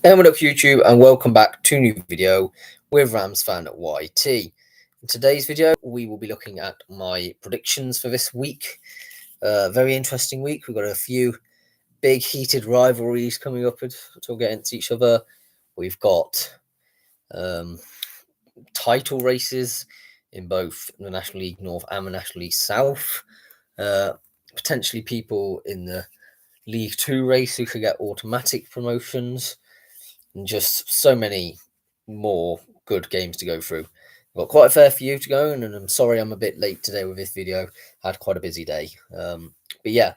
And what up YouTube, and welcome back to a new video with Rams fan YT. In today's video we will be looking at my predictions for this week. Very interesting week. We've got a few big heated rivalries coming up to get into each other. We've got title races in both the National League North and the National League South. Potentially people in the League 2 race who could get automatic promotions. And just so many more good games to go through. Got quite a fair few to go, and I'm sorry I'm a bit late today with this video. I had quite a busy day. But yeah,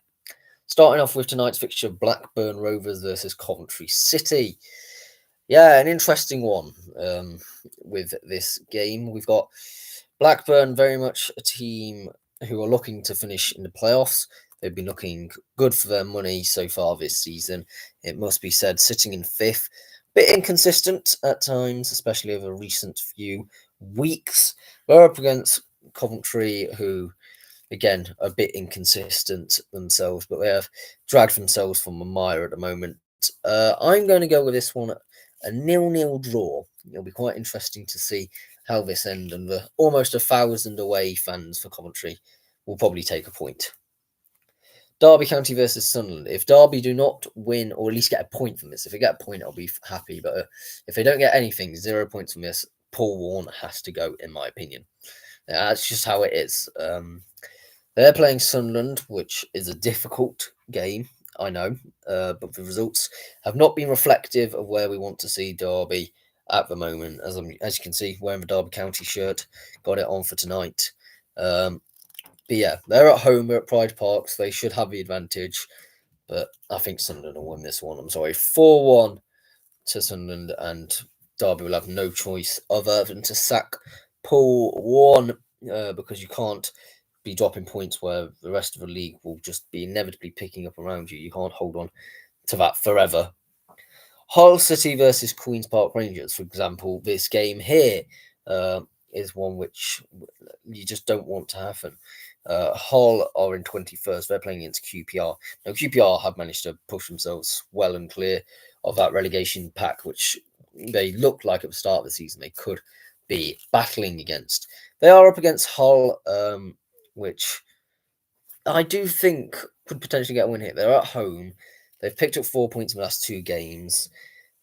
starting off with tonight's fixture, Blackburn Rovers versus Coventry City. Yeah, an interesting one with this game. We've got Blackburn, very much a team who are looking to finish in the playoffs. They've been looking good for their money so far this season. It must be said, sitting in fifth. Bit inconsistent at times, especially over recent few weeks. We're up against Coventry, who, again, are a bit inconsistent themselves, but they have dragged themselves from the mire at the moment. I'm going to go with this one, a 0-0 draw. It'll be quite interesting to see how this ends, and the almost 1,000 away fans for Coventry will probably take a point. Derby County versus Sunderland. If Derby do not win, or at least get a point from this, if they get a point, I'll be happy. But if they don't get anything, 0 points from this, Paul Warne has to go, in my opinion. That's just how it is. They're playing Sunderland, which is a difficult game, I know. But the results have not been reflective of where we want to see Derby at the moment. As you can see, wearing the Derby County shirt, got it on for tonight. But yeah, they're at home, they're at Pride Park, so they should have the advantage. But I think Sunderland will win this one. I'm sorry, 4-1 to Sunderland, and Derby will have no choice other than to sack Paul Warne, because you can't be dropping points where the rest of the league will just be inevitably picking up around you. You can't hold on to that forever. Hull City versus Queen's Park Rangers, for example, this game here is one which you just don't want to happen. Hull are in 21st. They're playing against QPR. Now, QPR have managed to push themselves well and clear of that relegation pack, which they looked like at the start of the season they could be battling against. They are up against Hull, which I do think could potentially get a win here. They're at home. They've picked up 4 points in the last 2 games.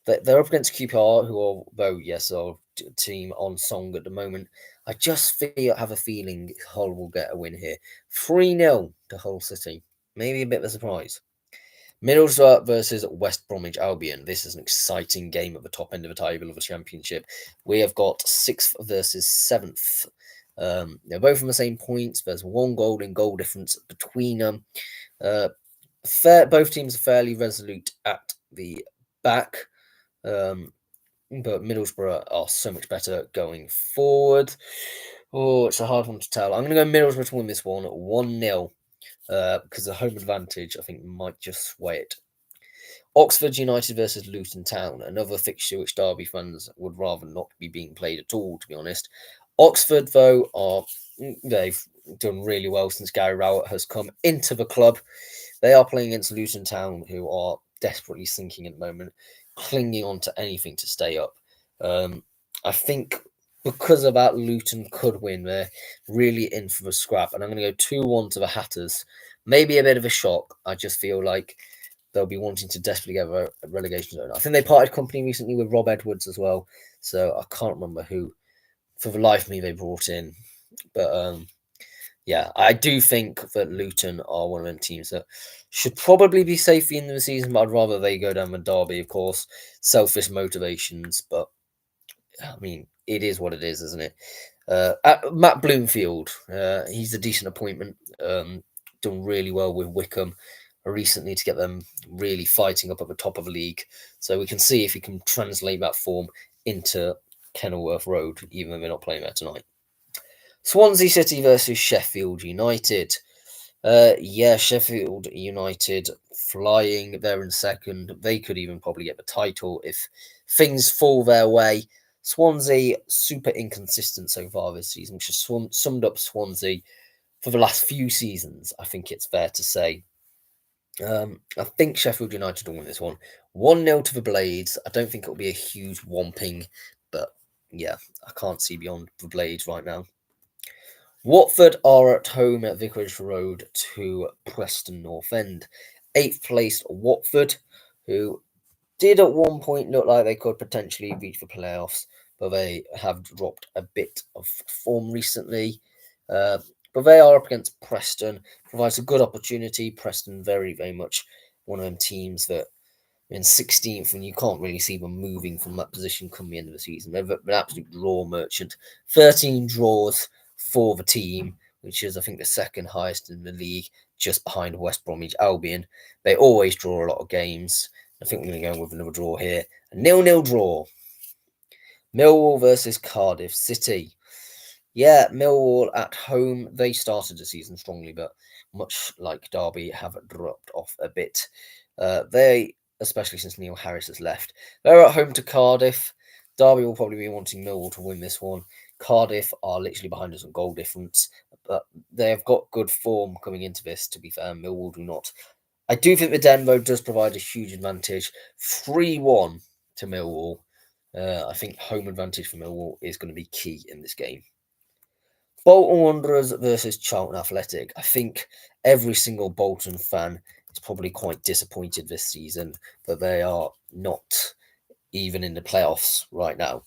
They're up against QPR, who are, though, yes, are a team on song at the moment. I just have a feeling Hull will get a win here. 3-0 to Hull City. Maybe a bit of a surprise. Middlesbrough versus West Bromwich Albion. This is an exciting game at the top end of the table of the Championship. We have got 6th versus 7th. They're both from the same points. There's 1 goal in goal difference between them. Both teams are fairly resolute at the back. But Middlesbrough are so much better going forward. Oh, it's a hard one to tell. I'm going to go Middlesbrough to win this one 1-0 because the home advantage, I think, might just sway it. Oxford United versus Luton Town, another fixture which Derby fans would rather not be being played at all, to be honest. Oxford, though, they've done really well since Gary Rowett has come into the club. They are playing against Luton Town, who are desperately sinking at the moment, clinging on to anything to stay up. I think because of that, Luton could win. They're really in for a scrap, and I'm going to go 2-1 to the Hatters. Maybe a bit of a shock. I just feel like they'll be wanting to desperately get a relegation zone. I think they parted company recently with Rob Edwards as well, so I can't remember who, for the life of me, they brought in. But yeah, I do think that Luton are one of them teams that should probably be safe at the end of the season, but I'd rather they go down with Derby, of course. Selfish motivations, but I mean, it is what it is, isn't it? Matt Bloomfield, he's a decent appointment. Done really well with Wickham recently to get them really fighting up at the top of the league. So we can see if he can translate that form into Kenilworth Road, even though they're not playing there tonight. Swansea City versus Sheffield United. Yeah, Sheffield United flying. They're in second. They could even probably get the title if things fall their way. Swansea, super inconsistent so far this season, which has summed up Swansea for the last few seasons, I think it's fair to say. I think Sheffield United will win this one. 1-0 to the Blades. I don't think it'll be a huge whomping, but yeah, I can't see beyond the Blades right now. Watford are at home at Vicarage Road to Preston North End. 8th placed Watford, who did at one point look like they could potentially reach the playoffs, but they have dropped a bit of form recently. But they are up against Preston, provides a good opportunity. Preston very, very much one of them teams that in 16th, and you can't really see them moving from that position come the end of the season. They're an absolute draw merchant. 13 draws for the team, which is, I think, the second highest in the league, just behind West Bromwich Albion. They always draw a lot of games. I think we're going to go with another draw here. A 0-0 draw. Millwall versus Cardiff City. Yeah, Millwall at home. They started the season strongly, but much like Derby, have dropped off a bit. They, especially since Neil Harris has left, they're at home to Cardiff. Derby will probably be wanting Millwall to win this one. Cardiff are literally behind us on goal difference, but they have got good form coming into this, to be fair. Millwall do not. I do think the Den, though, does provide a huge advantage. 3-1 to Millwall. I think home advantage for Millwall is going to be key in this game. Bolton Wanderers versus Charlton Athletic. I think every single Bolton fan is probably quite disappointed this season that they are not even in the playoffs right now.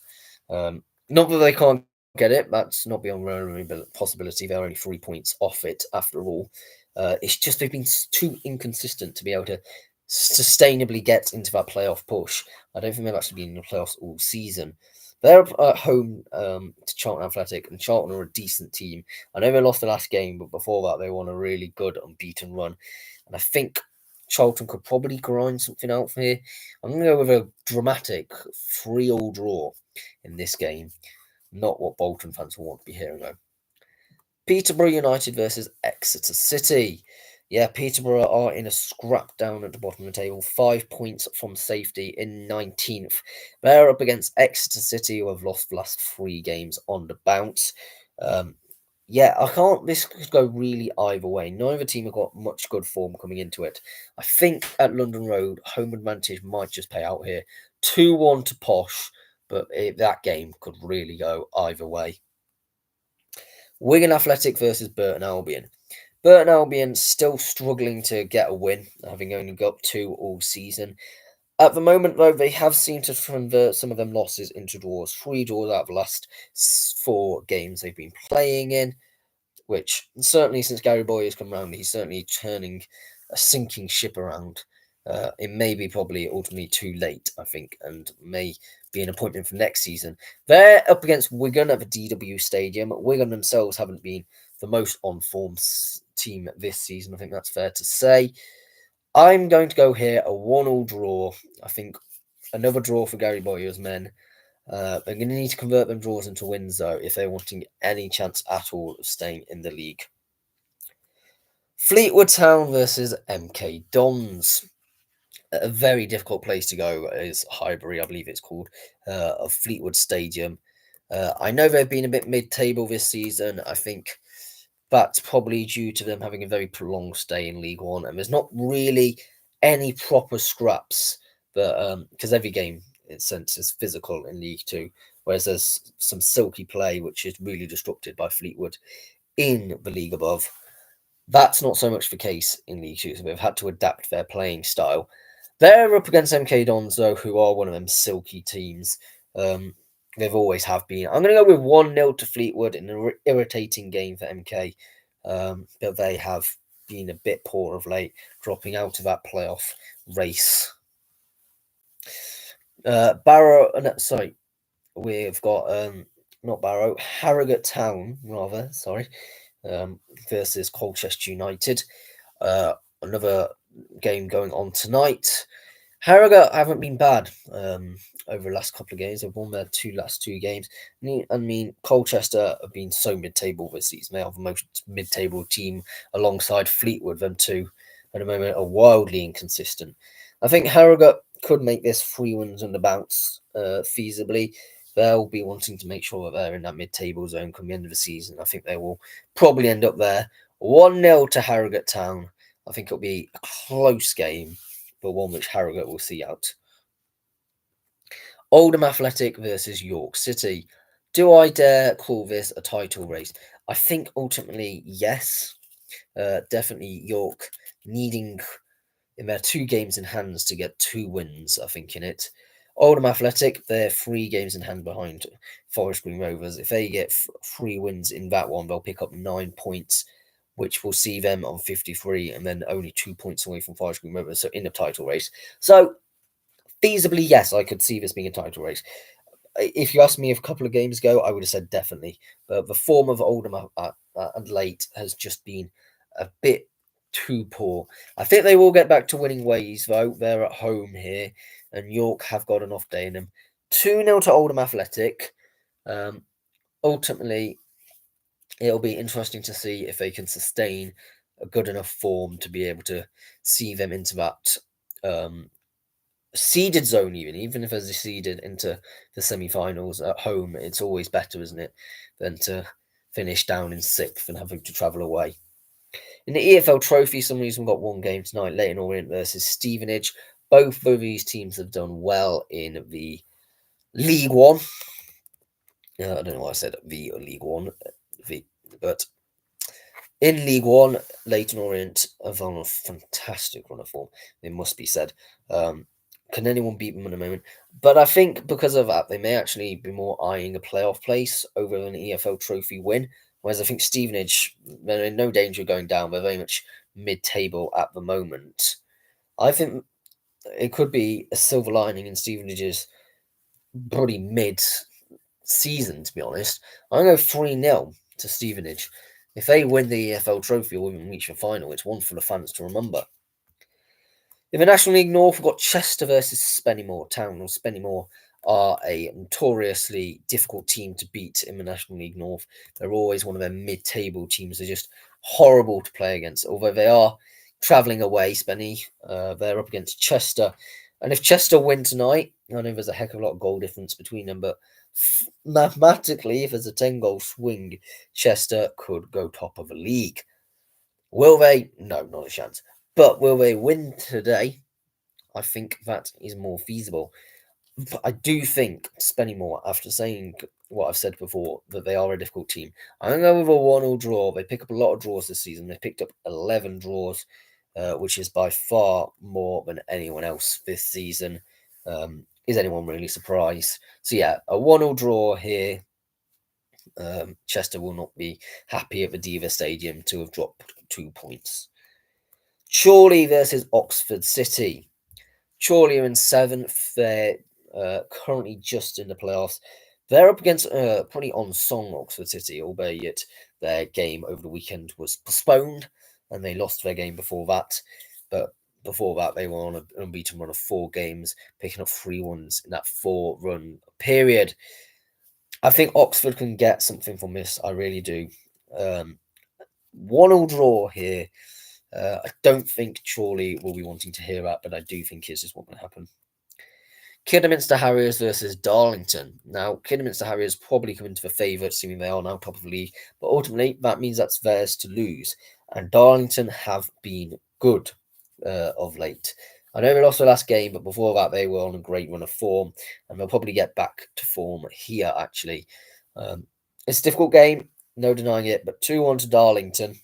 Not that they can't get it, that's not beyond a possibility. They're only 3 points off it after all. It's just they've been too inconsistent to be able to sustainably get into that playoff push. I don't think they've actually been in the playoffs all season. They're at home to Charlton Athletic, and Charlton are a decent team. I know they lost the last game, but before that, they won a really good unbeaten run. And I think Charlton could probably grind something out for here. I'm going to go with a dramatic 3-3 draw in this game. Not what Bolton fans will want to be hearing, though. Peterborough United versus Exeter City. Yeah, Peterborough are in a scrap down at the bottom of the table. 5 points from safety in 19th. They're up against Exeter City, who have lost the last 3 games on the bounce. This could go really either way. Neither team have got much good form coming into it. I think at London Road, home advantage might just pay out here. 2-1 to Posh, but that game could really go either way. Wigan Athletic versus Burton Albion. Burton Albion still struggling to get a win, having only got 2 all season. At the moment, though, they have seemed to convert some of them losses into draws. 3 draws out of the last 4 games they've been playing in, which certainly since Gary Boy has come around, he's certainly turning a sinking ship around. It may be probably ultimately too late, I think, and may be an appointment for next season. They're up against Wigan at the DW Stadium. Wigan themselves haven't been the most on-form team this season. I think that's fair to say. I'm going to go here a 1-1 draw. I think another draw for Gary Boyer's men. They're going to need to convert them draws into wins, though, if they're wanting any chance at all of staying in the league. Fleetwood Town versus MK Dons. A very difficult place to go is Highbury, I believe it's called, of Fleetwood Stadium. I know they've been a bit mid-table this season. I think that's probably due to them having a very prolonged stay in League One, and there's not really any proper scraps, but because every game, in a sense, is physical in League Two, whereas there's some silky play which is really disrupted by Fleetwood in the league above. That's not so much the case in League Two, so they've had to adapt their playing style. They're up against MK Dons, though, who are one of them silky teams. They've always have been. I'm going to go with 1-0 to Fleetwood in an irritating game for MK. But they have been a bit poor of late, dropping out of that playoff race. We've got not Barrow, Harrogate Town, rather, versus Colchester United. Another game going on tonight. Harrogate haven't been bad over the last couple of games. They've won their last two games. I mean, Colchester have been so mid-table this season. They are the most mid-table team alongside Fleetwood. Them two, at the moment, are wildly inconsistent. I think Harrogate could make this 3 wins on the bounce feasibly. They'll be wanting to make sure that they're in that mid-table zone come the end of the season. I think they will probably end up there. 1-0 to Harrogate Town. I think it'll be a close game, but one which Harrogate will see out. Oldham Athletic versus York City. Do I dare call this a title race? I think ultimately, yes. Definitely York needing in their 2 games in hands to get 2 wins, I think, in it. Oldham Athletic, they're 3 games in hand behind Forest Green Rovers. If they get 3 wins in that one, they'll pick up 9 points, which will see them on 53 and then only 2 points away from Forest Green Rovers, so in the title race. So, feasibly, yes, I could see this being a title race. If you asked me a couple of games ago, I would have said definitely. But the form of Oldham and late has just been a bit too poor. I think they will get back to winning ways, though. They're at home here, and York have got an off day in them. 2-0 to Oldham Athletic. Ultimately, it'll be interesting to see if they can sustain a good enough form to be able to see them into that seeded zone, even if they're seeded into the semi-finals at home. It's always better, isn't it, than to finish down in 6th and having to travel away. In the EFL Trophy, some reason we've got 1 game tonight, Leyton Orient versus Stevenage. Both of these teams have done well in the League One. I don't know why I said the League One, but in League One, Leyton Orient have on a fantastic run of form, it must be said. Can anyone beat them at the moment? But I think because of that, they may actually be more eyeing a playoff place over an EFL Trophy win. Whereas I think Stevenage, they're in no danger of going down. They're very much mid-table at the moment. I think it could be a silver lining in Stevenage's pretty mid-season, to be honest. I'm going to go 3-0 to Stevenage. If they win the EFL Trophy or even reach the final, it's one for the fans to remember. In the National League North, we've got Chester versus Spennymoor Town. Well, Spennymoor are a notoriously difficult team to beat in the National League North. They're always one of their mid-table teams. They're just horrible to play against. Although they are travelling away, Spenny, they're up against Chester. And if Chester win tonight, I know there's a heck of a lot of goal difference between them, but mathematically, if there's a 10-goal swing, Chester could go top of the league. Will they? No, not a chance. But will they win today? I think that is more feasible. But I do think Spennymoor, after saying what I've said before, that they are a difficult team. I'm going to go with a 1-1 draw. They pick up a lot of draws this season. They picked up 11 draws, which is by far more than anyone else this season. Is anyone really surprised? So yeah, a 1-1 draw here. Chester will not be happy at the Diva Stadium to have dropped 2 points. Chorley versus Oxford City. Chorley are in 7th. They're currently just in the playoffs. They're up against pretty on-song Oxford City, albeit their game over the weekend was postponed and they lost their game before that. But before that, they were on an unbeaten run of 4 games, picking up 3 wins in that 4-run period. I think Oxford can get something from this. I really do. 1-1 draw here. I don't think Chorley will be wanting to hear that, but I do think this is what will happen. Kidderminster Harriers versus Darlington. Now, Kidderminster Harriers probably come into the favourite, assuming they are now top of the league, but ultimately that means that's theirs to lose. And Darlington have been good of late. I know they lost their last game, but before that they were on a great run of form, and they'll probably get back to form here, actually. It's a difficult game, no denying it, but 2-1 to Darlington.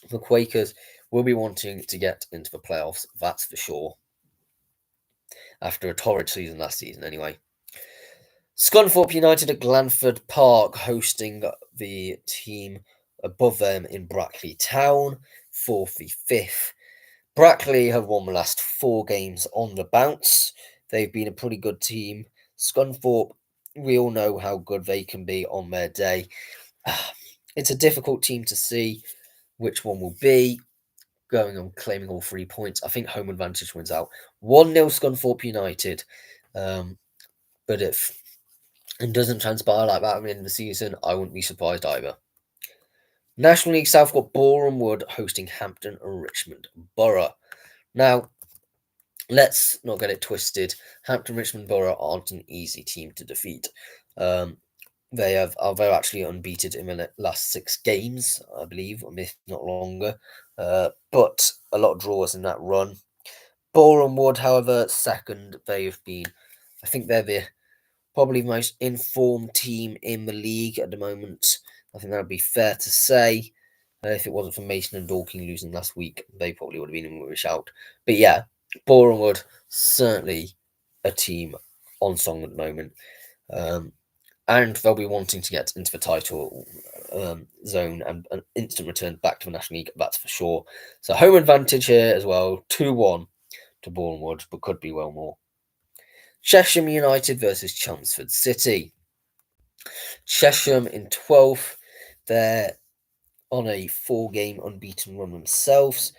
The Quakers will be wanting to get into the playoffs, that's for sure. After a torrid season last season, anyway. Scunthorpe United at Glanford Park hosting the team above them in Brackley Town, 4th v 5th. Brackley have won the last 4 games on the bounce. They've been a pretty good team. Scunthorpe, we all know how good they can be on their day. It's a difficult team to see which one will be. Going on claiming all 3 points. I think home advantage wins out. 1-0 Scunthorpe United. But if it doesn't transpire like that at the end of the season, I wouldn't be surprised either. National League South got Boreham Wood hosting Hampton and Richmond Borough. Now, let's not get it twisted. Hampton Richmond Borough aren't an easy team to defeat. they're actually unbeaten in the last 6 games, I believe, if not longer. But a lot of draws in that run. Boreham Wood, however, second. They've been, I think they're the probably most informed team in the league at the moment. I think that would be fair to say. If it wasn't for Mason and Dorking losing last week, they probably would have been in with a shout. But yeah, Boreham Wood, certainly a team on song at the moment. And they'll be wanting to get into the title zone and an instant return back to the National League, that's for sure. So home advantage here as well, 2-1 to Boreham Wood, but could be well more. Chesham United versus Chelmsford City. Chesham in 12th. They're on a 4-game unbeaten run themselves.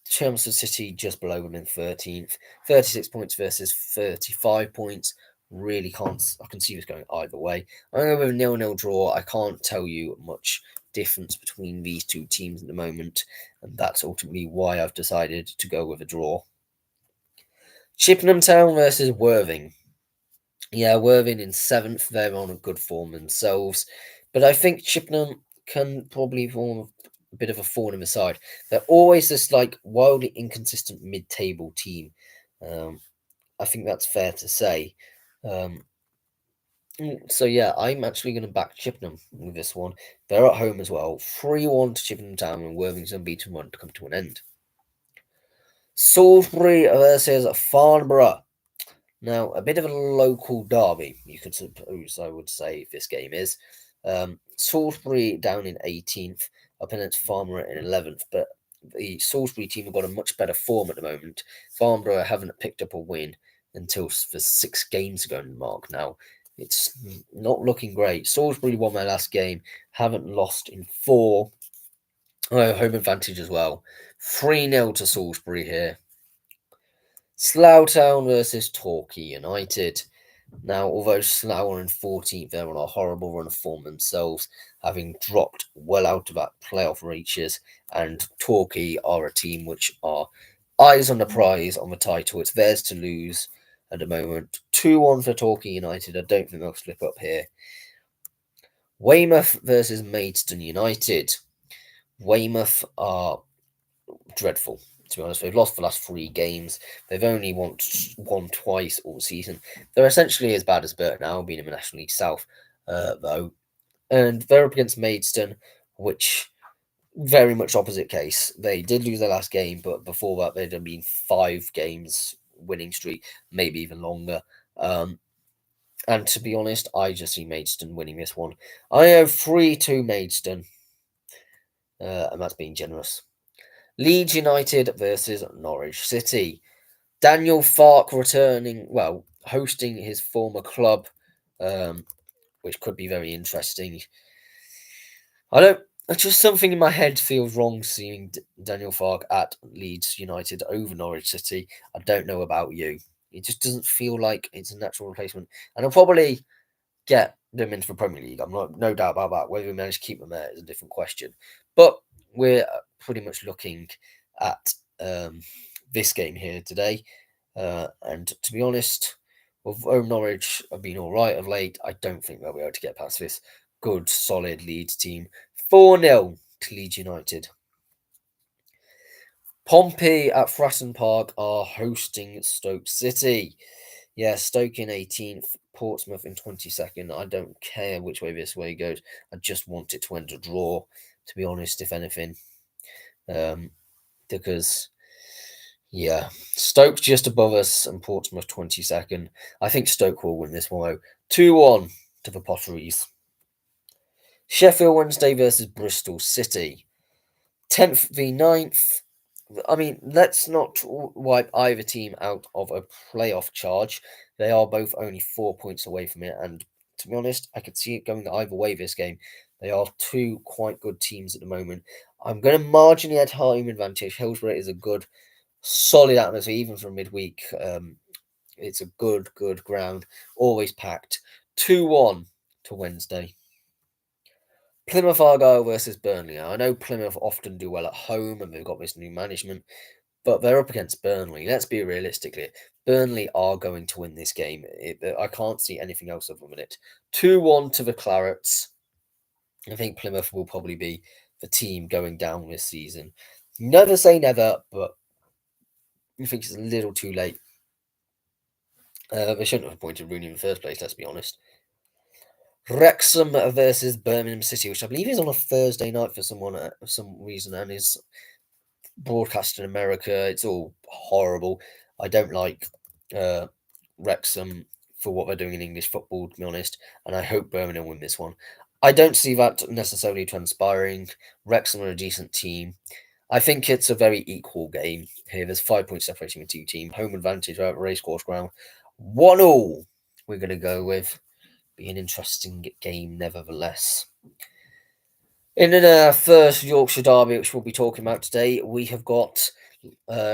Chelmsford City just below them in 13th. 36 points versus 35 points. Really can't. I can see this going either way. I'm going with a 0-0 draw. I can't tell you much difference between these two teams at the moment, and that's ultimately why I've decided to go with a draw. Chippenham Town versus Worthing. Yeah, Worthing in 7th. They're on a good form themselves. But I think Chippenham can probably form a bit of a thorn in the side. They're always this like wildly inconsistent mid-table team. I think that's fair to say. So yeah, I'm actually going to back Chippenham with this one. They're at home as well. 3-1 to Chippenham Town and Worthing's unbeaten run to come to an end. Salisbury versus Farnborough. Now, a bit of a local derby, you could suppose, I would say, this game is. Salisbury down in 18th, up against Farnborough in 11th, but the Salisbury team have got a much better form at the moment. Farnborough haven't picked up a win until the 6 games ago in the mark now. It's not looking great. Salisbury won their last game, haven't lost in 4. Home advantage as well. 3-0 to Salisbury here. Slough Town versus Torquay United. Now, although Slough are in 14th, they're on a horrible run of form themselves, having dropped well out of that playoff reaches, and Torquay are a team which are eyes on the prize on the title. It's theirs to lose at the moment. 2-1 for Torquay United. I don't think they'll slip up here. Weymouth versus Maidstone United. Weymouth are dreadful, to be honest. They've lost the last 3 games. They've only won twice all season. They're essentially as bad as Burton Albion in the National League South, though. And they're up against Maidstone, which very much opposite case. They did lose their last game, but before that, they'd been 5 games winning streak, maybe even longer. And to be honest, I just see Maidstone winning this one. I have 3-2 Maidstone, and that's being generous. Leeds United versus Norwich City. Daniel Farke hosting his former club, which could be very interesting. Just something in my head feels wrong seeing Daniel Farke at Leeds United over Norwich City. I don't know about you. It just doesn't feel like it's a natural replacement. And I'll probably get them into the Premier League. I'm no doubt about that. Whether we manage to keep them there is a different question. But we're pretty much looking at this game here today. And to be honest, although Norwich have been all right of late, I don't think they'll be able to get past this good, solid Leeds team. 4-0 to Leeds United. Pompey at Fratton Park are hosting Stoke City. Yeah, Stoke in 18th, Portsmouth in 22nd. I don't care which way this way goes. I just want it to end a draw, to be honest, if anything. Because, yeah, Stoke's just above us and Portsmouth 22nd. I think Stoke will win this one, 2-1 to the Potteries. Sheffield Wednesday versus Bristol City. 10th v 9th. I mean, let's not wipe either team out of a playoff charge. They are both only 4 points away from it. And to be honest, I could see it going either way this game. They are 2 quite good teams at the moment. I'm going to marginally add home advantage. Hillsborough is a good, solid atmosphere, even for midweek. It's a good ground, always packed. 2-1 to Wednesday. Plymouth Argyle versus Burnley. I know Plymouth often do well at home and they've got this new management, but they're up against Burnley. Let's be realistic here. Burnley are going to win this game. I can't see anything else other than it. 2-1 to the Clarets. I think Plymouth will probably be the team going down this season. Never say never, but I think it's a little too late. They shouldn't have appointed Rooney in the first place, let's be honest. Wrexham versus Birmingham City, which I believe is on a Thursday night for some reason, and is broadcast in America. It's all horrible. I don't like Wrexham for what they're doing in English football, to be honest, and I hope Birmingham win this one. I don't see that necessarily transpiring. Wrexham are a decent team. I think it's a very equal game here. There's 5 points separating the two teams. Home advantage out of racecourse ground. 1-1 we're going to go with. Be an interesting game nevertheless. In our first Yorkshire derby, which we'll be talking about today, we have got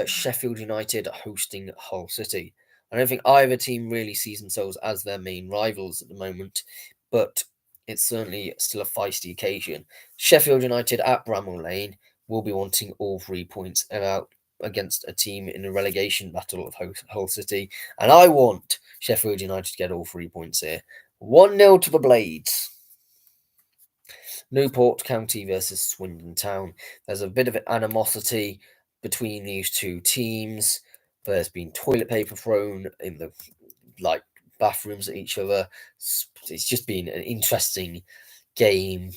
Sheffield United hosting Hull City. I don't think either team really sees themselves as their main rivals at the moment, but it's certainly still a feisty occasion. Sheffield United at Bramall Lane will be wanting all 3 points out against a team in a relegation battle of Hull City, and I want Sheffield United to get all 3 points here. 1-0 to the Blades. Newport County versus Swindon Town. There's a bit of animosity between these two teams. There's been toilet paper thrown in the bathrooms at each other. It's just been an interesting game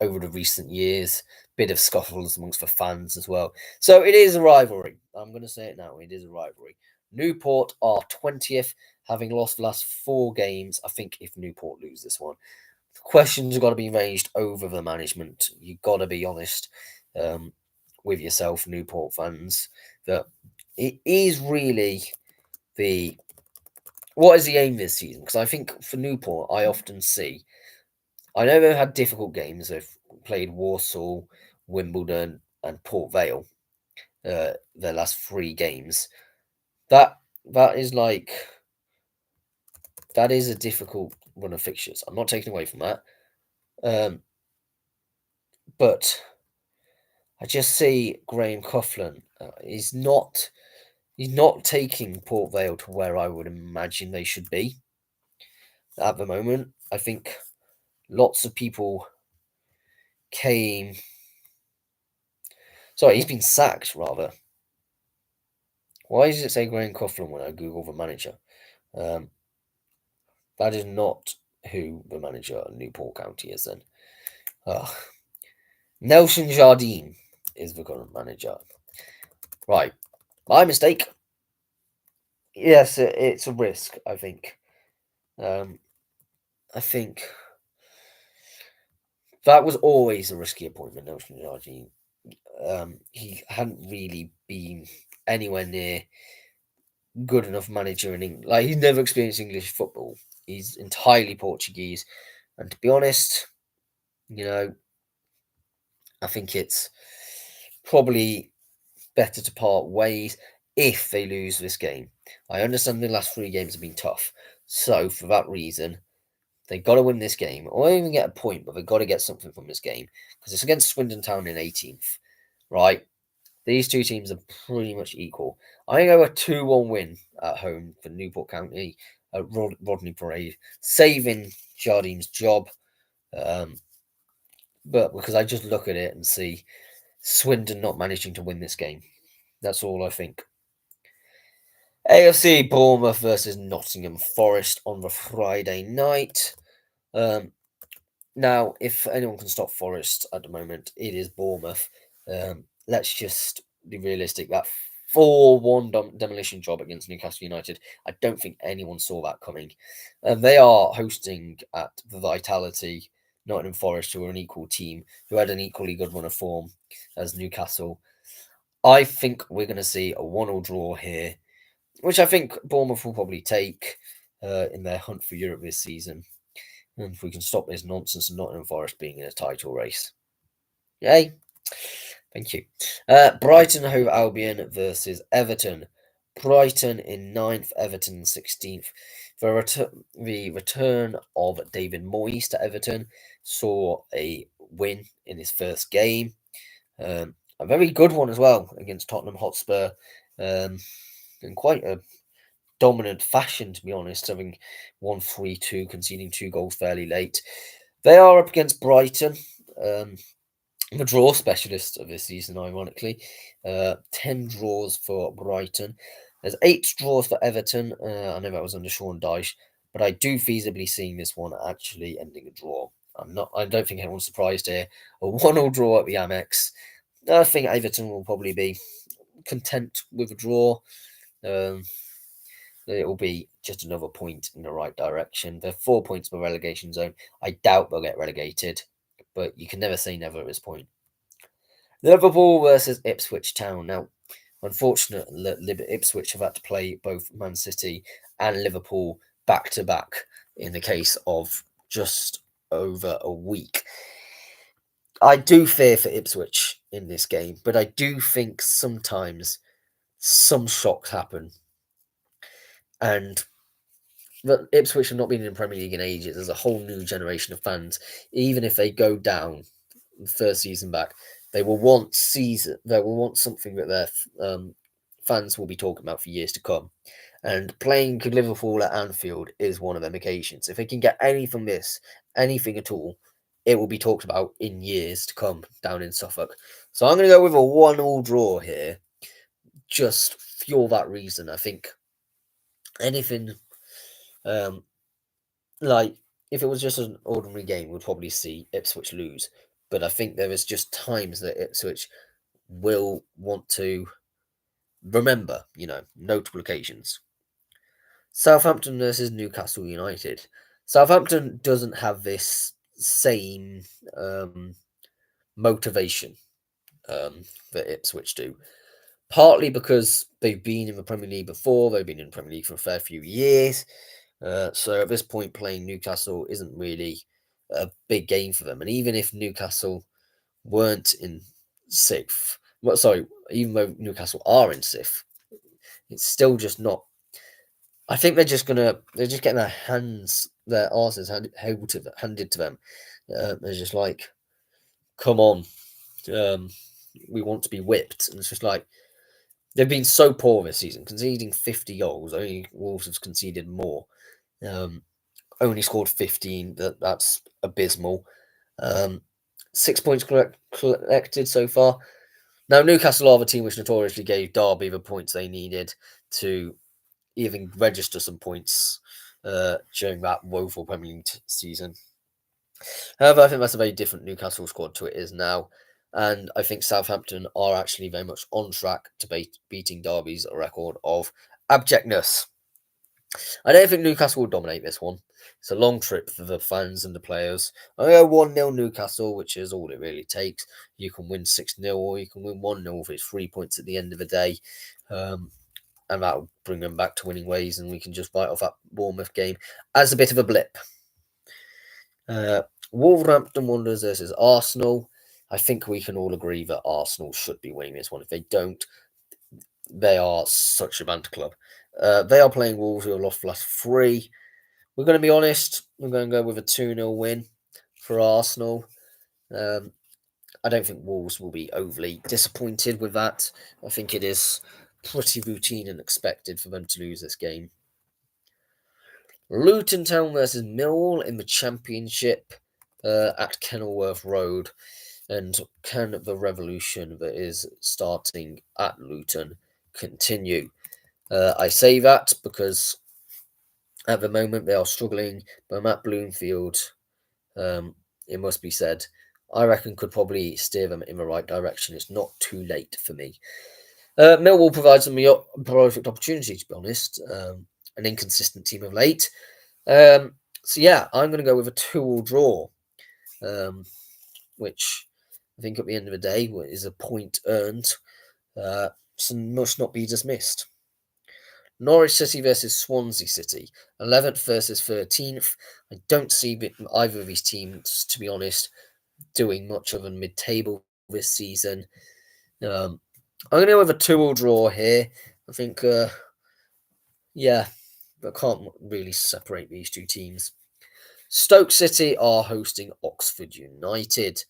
over the recent years. Bit of scuffles amongst the fans as well. So it is a rivalry. I'm going to say it now. It is a rivalry. Newport are 20th, having lost the last 4 games. I think if Newport lose this one, questions have got to be raised over the management. You've got to be honest with yourself, Newport fans, that it is really what is the aim this season? Because I think for Newport, I often see, I know they've had difficult games. They've played Warsaw, Wimbledon, and Port Vale, their last 3 games. That is a difficult run of fixtures. I'm not taking away from that. But I just see Graham Coughlin. He's not taking Port Vale to where I would imagine they should be at the moment. I think lots of people came. Sorry, he's been sacked, rather. Why does it say Graham Coughlin when I Google the manager? That is not who the manager of Newport County is then. Nelson Jardine is the current manager. Right. My mistake. Yes, it's a risk, I think. I think that was always a risky appointment, Nelson Jardine. He hadn't really been anywhere near good enough manager in England. He's never experienced English football. He's entirely Portuguese. And to be honest, I think it's probably better to part ways if they lose this game. I understand the last 3 games have been tough. So for that reason, they've got to win this game, or even get a point, but they've got to get something from this game, because it's against Swindon Town in 18th, right? These two teams are pretty much equal. I think I go a 2-1 win at home for Newport County at Rodney Parade, saving Jardine's job. But because I just look at it and see Swindon not managing to win this game. That's all I think. AFC Bournemouth versus Nottingham Forest on the Friday night. Now, if anyone can stop Forest at the moment, it is Bournemouth. Let's just be realistic. That 4-1 demolition job against Newcastle United, I don't think anyone saw that coming. They are hosting at the Vitality Nottingham Forest, who are an equal team, who had an equally good run of form as Newcastle. I think we're going to see a 1-1 draw here, which I think Bournemouth will probably take in their hunt for Europe this season. And if we can stop this nonsense of Nottingham Forest being in a title race. Yay. Thank you. Brighton Hove Albion versus Everton. Brighton in 9th, Everton 16th. The return of David Moyes to Everton saw a win in his first game. a very good one as well against Tottenham Hotspur, in quite a dominant fashion, to be honest, having won 3-2, conceding 2 goals fairly late. They are up against Brighton, the draw specialist of this season, ironically. 10 draws for Brighton. There's 8 draws for Everton. I know that was under Sean Dyche, but I do feasibly seeing this one actually ending a draw. I don't think anyone's surprised here. A 1-1 draw at the Amex. I think Everton will probably be content with a draw. It will be just another point in the right direction. They're 4 points per relegation zone. I doubt they'll get relegated, but you can never say never at this point. Liverpool versus Ipswich Town. Now, unfortunately, Ipswich have had to play both Man City and Liverpool back to back in the case of just over a week. I do fear for Ipswich in this game, but I do think sometimes some shocks happen. And but Ipswich have not been in the Premier League in ages. There's a whole new generation of fans. Even if they go down the first season back, they will want something that their fans will be talking about for years to come. And playing Liverpool at Anfield is one of them occasions. If they can get anything at all, it will be talked about in years to come down in Suffolk. So I'm going to go with a 1-1 draw here, just for that reason. I think anything like if it was just an ordinary game, we'd probably see Ipswich lose. But I think there is just times that Ipswich will want to remember, notable occasions. Southampton versus Newcastle United. Southampton doesn't have this same motivation that Ipswich do. Partly because they've been in the Premier League before, they've been in the Premier League for a fair few years. So at this point, playing Newcastle isn't really a big game for them. And even if Newcastle weren't in sixth, even though Newcastle are in sixth, it's still just not. I think they're just getting their arses handed to them. They're just like, come on, we want to be whipped, and it's just like they've been so poor this season, conceding 50 goals. Only Wolves have conceded more. Only scored 15. That's abysmal. 6 points collected so far. Now, Newcastle are the team which notoriously gave Derby the points they needed to even register some points during that woeful Premier League season. However, I think that's a very different Newcastle squad to it is now. And I think Southampton are actually very much on track to beating Derby's record of abjectness. I don't think Newcastle will dominate this one. It's a long trip for the fans and the players. I go 1-0 Newcastle, which is all it really takes. You can win 6-0 or you can win 1-0 if it's 3 points at the end of the day. And that'll bring them back to winning ways, and we can just write off that Bournemouth game as a bit of a blip. Wolverhampton Wanderers versus Arsenal. I think we can all agree that Arsenal should be winning this one. If they don't, they are such a banter club. They are playing Wolves, who have lost the last 3. We're going to be honest. We're going to go with a 2-0 win for Arsenal. I don't think Wolves will be overly disappointed with that. I think it is pretty routine and expected for them to lose this game. Luton Town versus Millwall in the Championship at Kenilworth Road. And can the revolution that is starting at Luton continue? I say that because at the moment they are struggling, but Matt Bloomfield, it must be said, I reckon could probably steer them in the right direction. It's not too late for me. Millwall provides them a perfect opportunity, to be honest. An inconsistent team of late. So yeah, I'm going to go with a 2-2 draw, which I think at the end of the day is a point earned. So must not be dismissed. Norwich City versus Swansea City, 11th versus 13th. I don't see either of these teams, to be honest, doing much of a mid-table this season. I'm going to go with a 2-2 draw here. I think, I can't really separate these two teams. Stoke City are hosting Oxford United.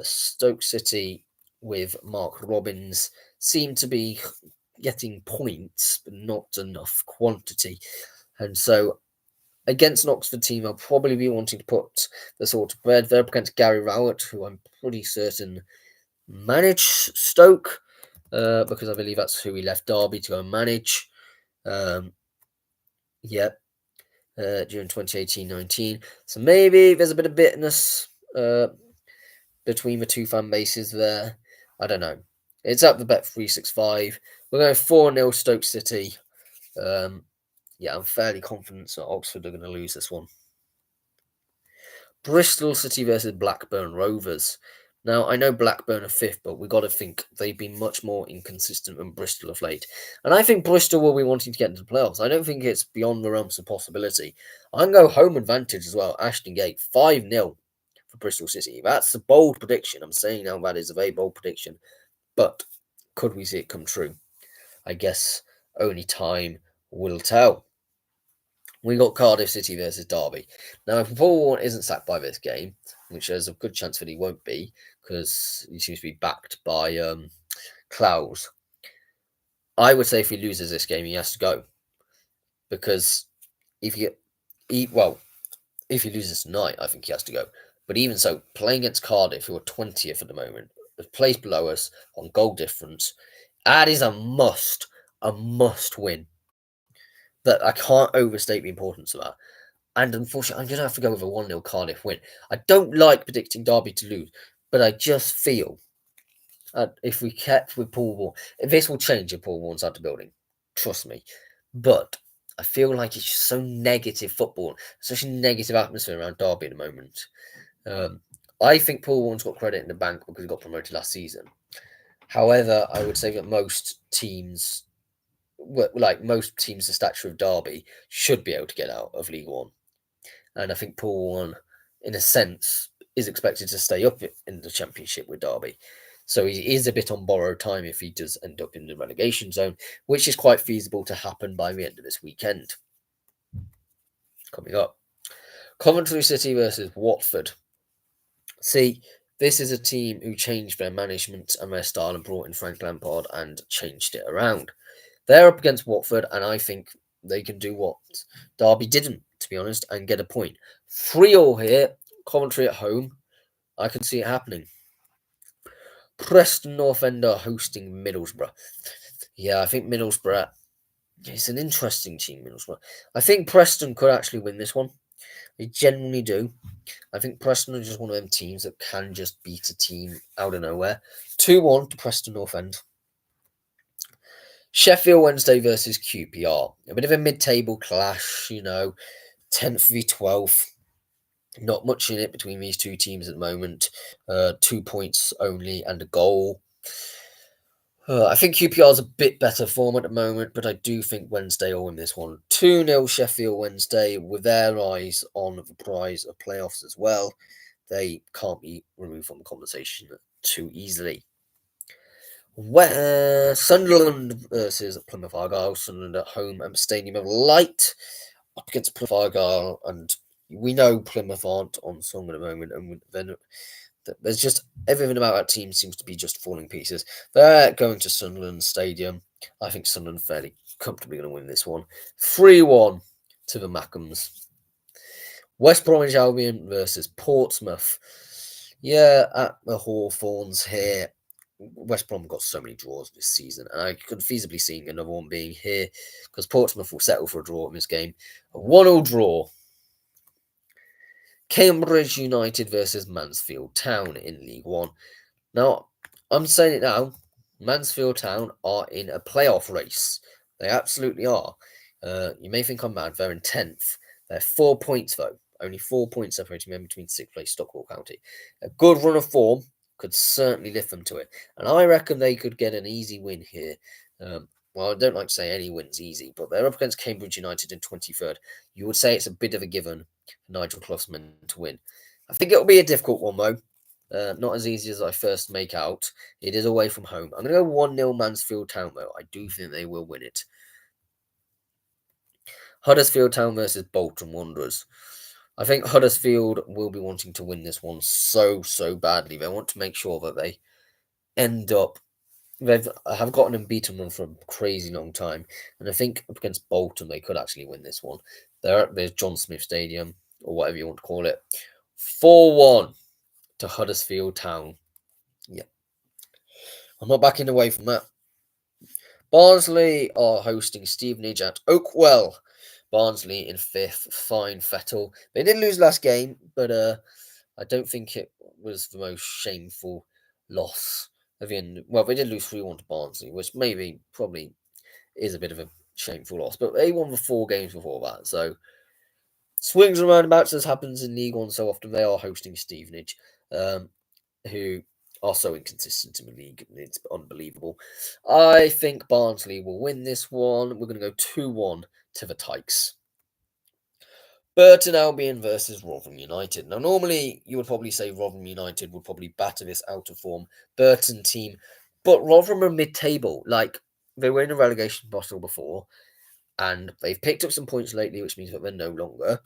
Stoke City with Mark Robbins seem to be getting points, but not enough quantity. And so against an Oxford team, I'll probably be wanting to put the sort of bread. They're up against Gary Rowett, who I'm pretty certain managed Stoke, because I believe that's who he left Derby to go and manage. Yeah, during 2018-19. So maybe there's a bit of bitterness between the two fan bases there. I don't know. It's up the bet 365. We're going 4-0 Stoke City. Yeah, I'm fairly confident that Oxford are going to lose this one. Bristol City versus Blackburn Rovers. Now, I know Blackburn are fifth, but we've got to think they've been much more inconsistent than Bristol of late. And I think Bristol will be wanting to get into the playoffs. I don't think it's beyond the realms of possibility. I can go home advantage as well. Ashton Gate, 5-0 for Bristol City. That's a bold prediction. I'm saying now that is a very bold prediction. But could we see it come true? I guess only time will tell. We got Cardiff City versus Derby. Now, if Paul Warren isn't sacked by this game, which there's a good chance that he won't be, because he seems to be backed by Clowes, I would say if he loses this game, he has to go. Because if if he loses tonight, I think he has to go. But even so, playing against Cardiff, who are 20th at the moment, a place below us on goal difference, that is a must win. That I can't overstate the importance of that. And unfortunately, I'm going to have to go with a 1-0 Cardiff win. I don't like predicting Derby to lose, but I just feel if we kept with Paul Warne, this will change if Paul Warne's out the building. Trust me. But I feel like it's just so negative football, such a negative atmosphere around Derby at the moment. I think Paul Warne's got credit in the bank because he got promoted last season. However, I would say that most teams the stature of Derby, should be able to get out of League One. And I think Paul Warne, in a sense, is expected to stay up in the Championship with Derby. So he is a bit on borrowed time if he does end up in the relegation zone, which is quite feasible to happen by the end of this weekend. Coming up, Coventry City versus Watford. See, this is a team who changed their management and their style and brought in Frank Lampard and changed it around. They're up against Watford, and I think they can do what Derby didn't, to be honest, and get a point. 3-3 here, Coventry at home. I can see it happening. Preston North End are hosting Middlesbrough. Yeah, I think Middlesbrough, it's an interesting team, Middlesbrough. I think Preston could actually win this one. They generally do. I think Preston are just one of them teams that can just beat a team out of nowhere. 2-1 to Preston North End. Sheffield Wednesday versus QPR. A bit of a mid-table clash, 10th v 12th. Not much in it between these two teams at the moment. 2 points only and a goal. I think QPR is a bit better form at the moment, but I do think Wednesday will win this one. 2-0 Sheffield Wednesday with their eyes on the prize of playoffs as well. They can't be removed from the conversation too easily. Sunderland versus Plymouth Argyle. Sunderland at home at Stadium of Light up against Plymouth Argyle, and we know Plymouth aren't on song at the moment, and then there's just everything about that team seems to be just falling pieces. They're going to Sunderland Stadium. I think Sunderland fairly comfortably going to win this one. 3-1 to the Mackems. West Bromwich Albion versus Portsmouth. Yeah, at the Hawthorns here. West Brom got so many draws this season, and I could feasibly see another one being here because Portsmouth will settle for a draw in this game. A 1-1 draw. Cambridge United versus Mansfield Town in League One. Now, I'm saying it now, Mansfield Town are in a playoff race. They absolutely are. You may think I'm mad, they're in 10th. They're 4 points, though. Only 4 points separating them between 6th place Stockwell County. A good run of form could certainly lift them to it. And I reckon they could get an easy win here. Well, I don't like to say any win's easy, but they're up against Cambridge United in 23rd. You would say it's a bit of a given for Nigel Cloughman to win. I think it'll be a difficult one, though. Not as easy as I first make out. It is away from home. I'm going to go 1-0 Mansfield Town, though. I do think they will win it. Huddersfield Town versus Bolton Wanderers. I think Huddersfield will be wanting to win this one so badly. They want to make sure that they end up they've have got an unbeaten run for a crazy long time, and I think up against Bolton they could actually win this one. There's John Smith Stadium or whatever you want to call it. 4-1 to Huddersfield Town. Yeah, I'm not backing away from that. Barnsley are hosting Stevenage at Oakwell. Barnsley in fifth. Fine Fettle. They did lose last game, but I don't think it was the most shameful loss of the end. Well, they did lose 3-1 to Barnsley, which probably is a bit of a shameful loss, but they won the 4 games before that. So swings and roundabouts, as happens in League One so often. They are hosting Stevenage, who are so inconsistent in the league. It's unbelievable. I think Barnsley will win this one. We're going to go 2-1 to the Tykes. Burton Albion versus Rotherham United. Now, normally you would probably say Rotherham United would probably batter this out of form Burton team, but Rotherham are mid-table. Like, they were in a relegation battle before, and they've picked up some points lately, which means that they're no longer.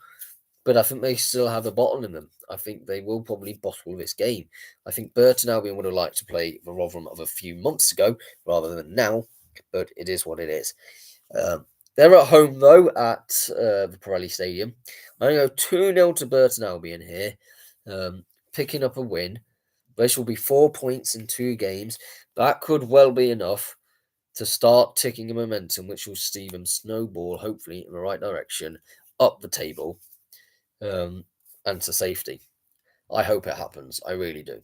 But I think they still have a bottle in them. I think they will probably bottle this game. I think Burton Albion would have liked to play the Rotherham of a few months ago rather than now, but it is what it is. They're at home, though, at the Pirelli Stadium. I'm going to go 2-0 to Burton Albion here, picking up a win. This will be 4 points in 2 games. That could well be enough to start ticking a momentum, which will see them snowball, hopefully, in the right direction, up the table, and to safety. I hope it happens. I really do.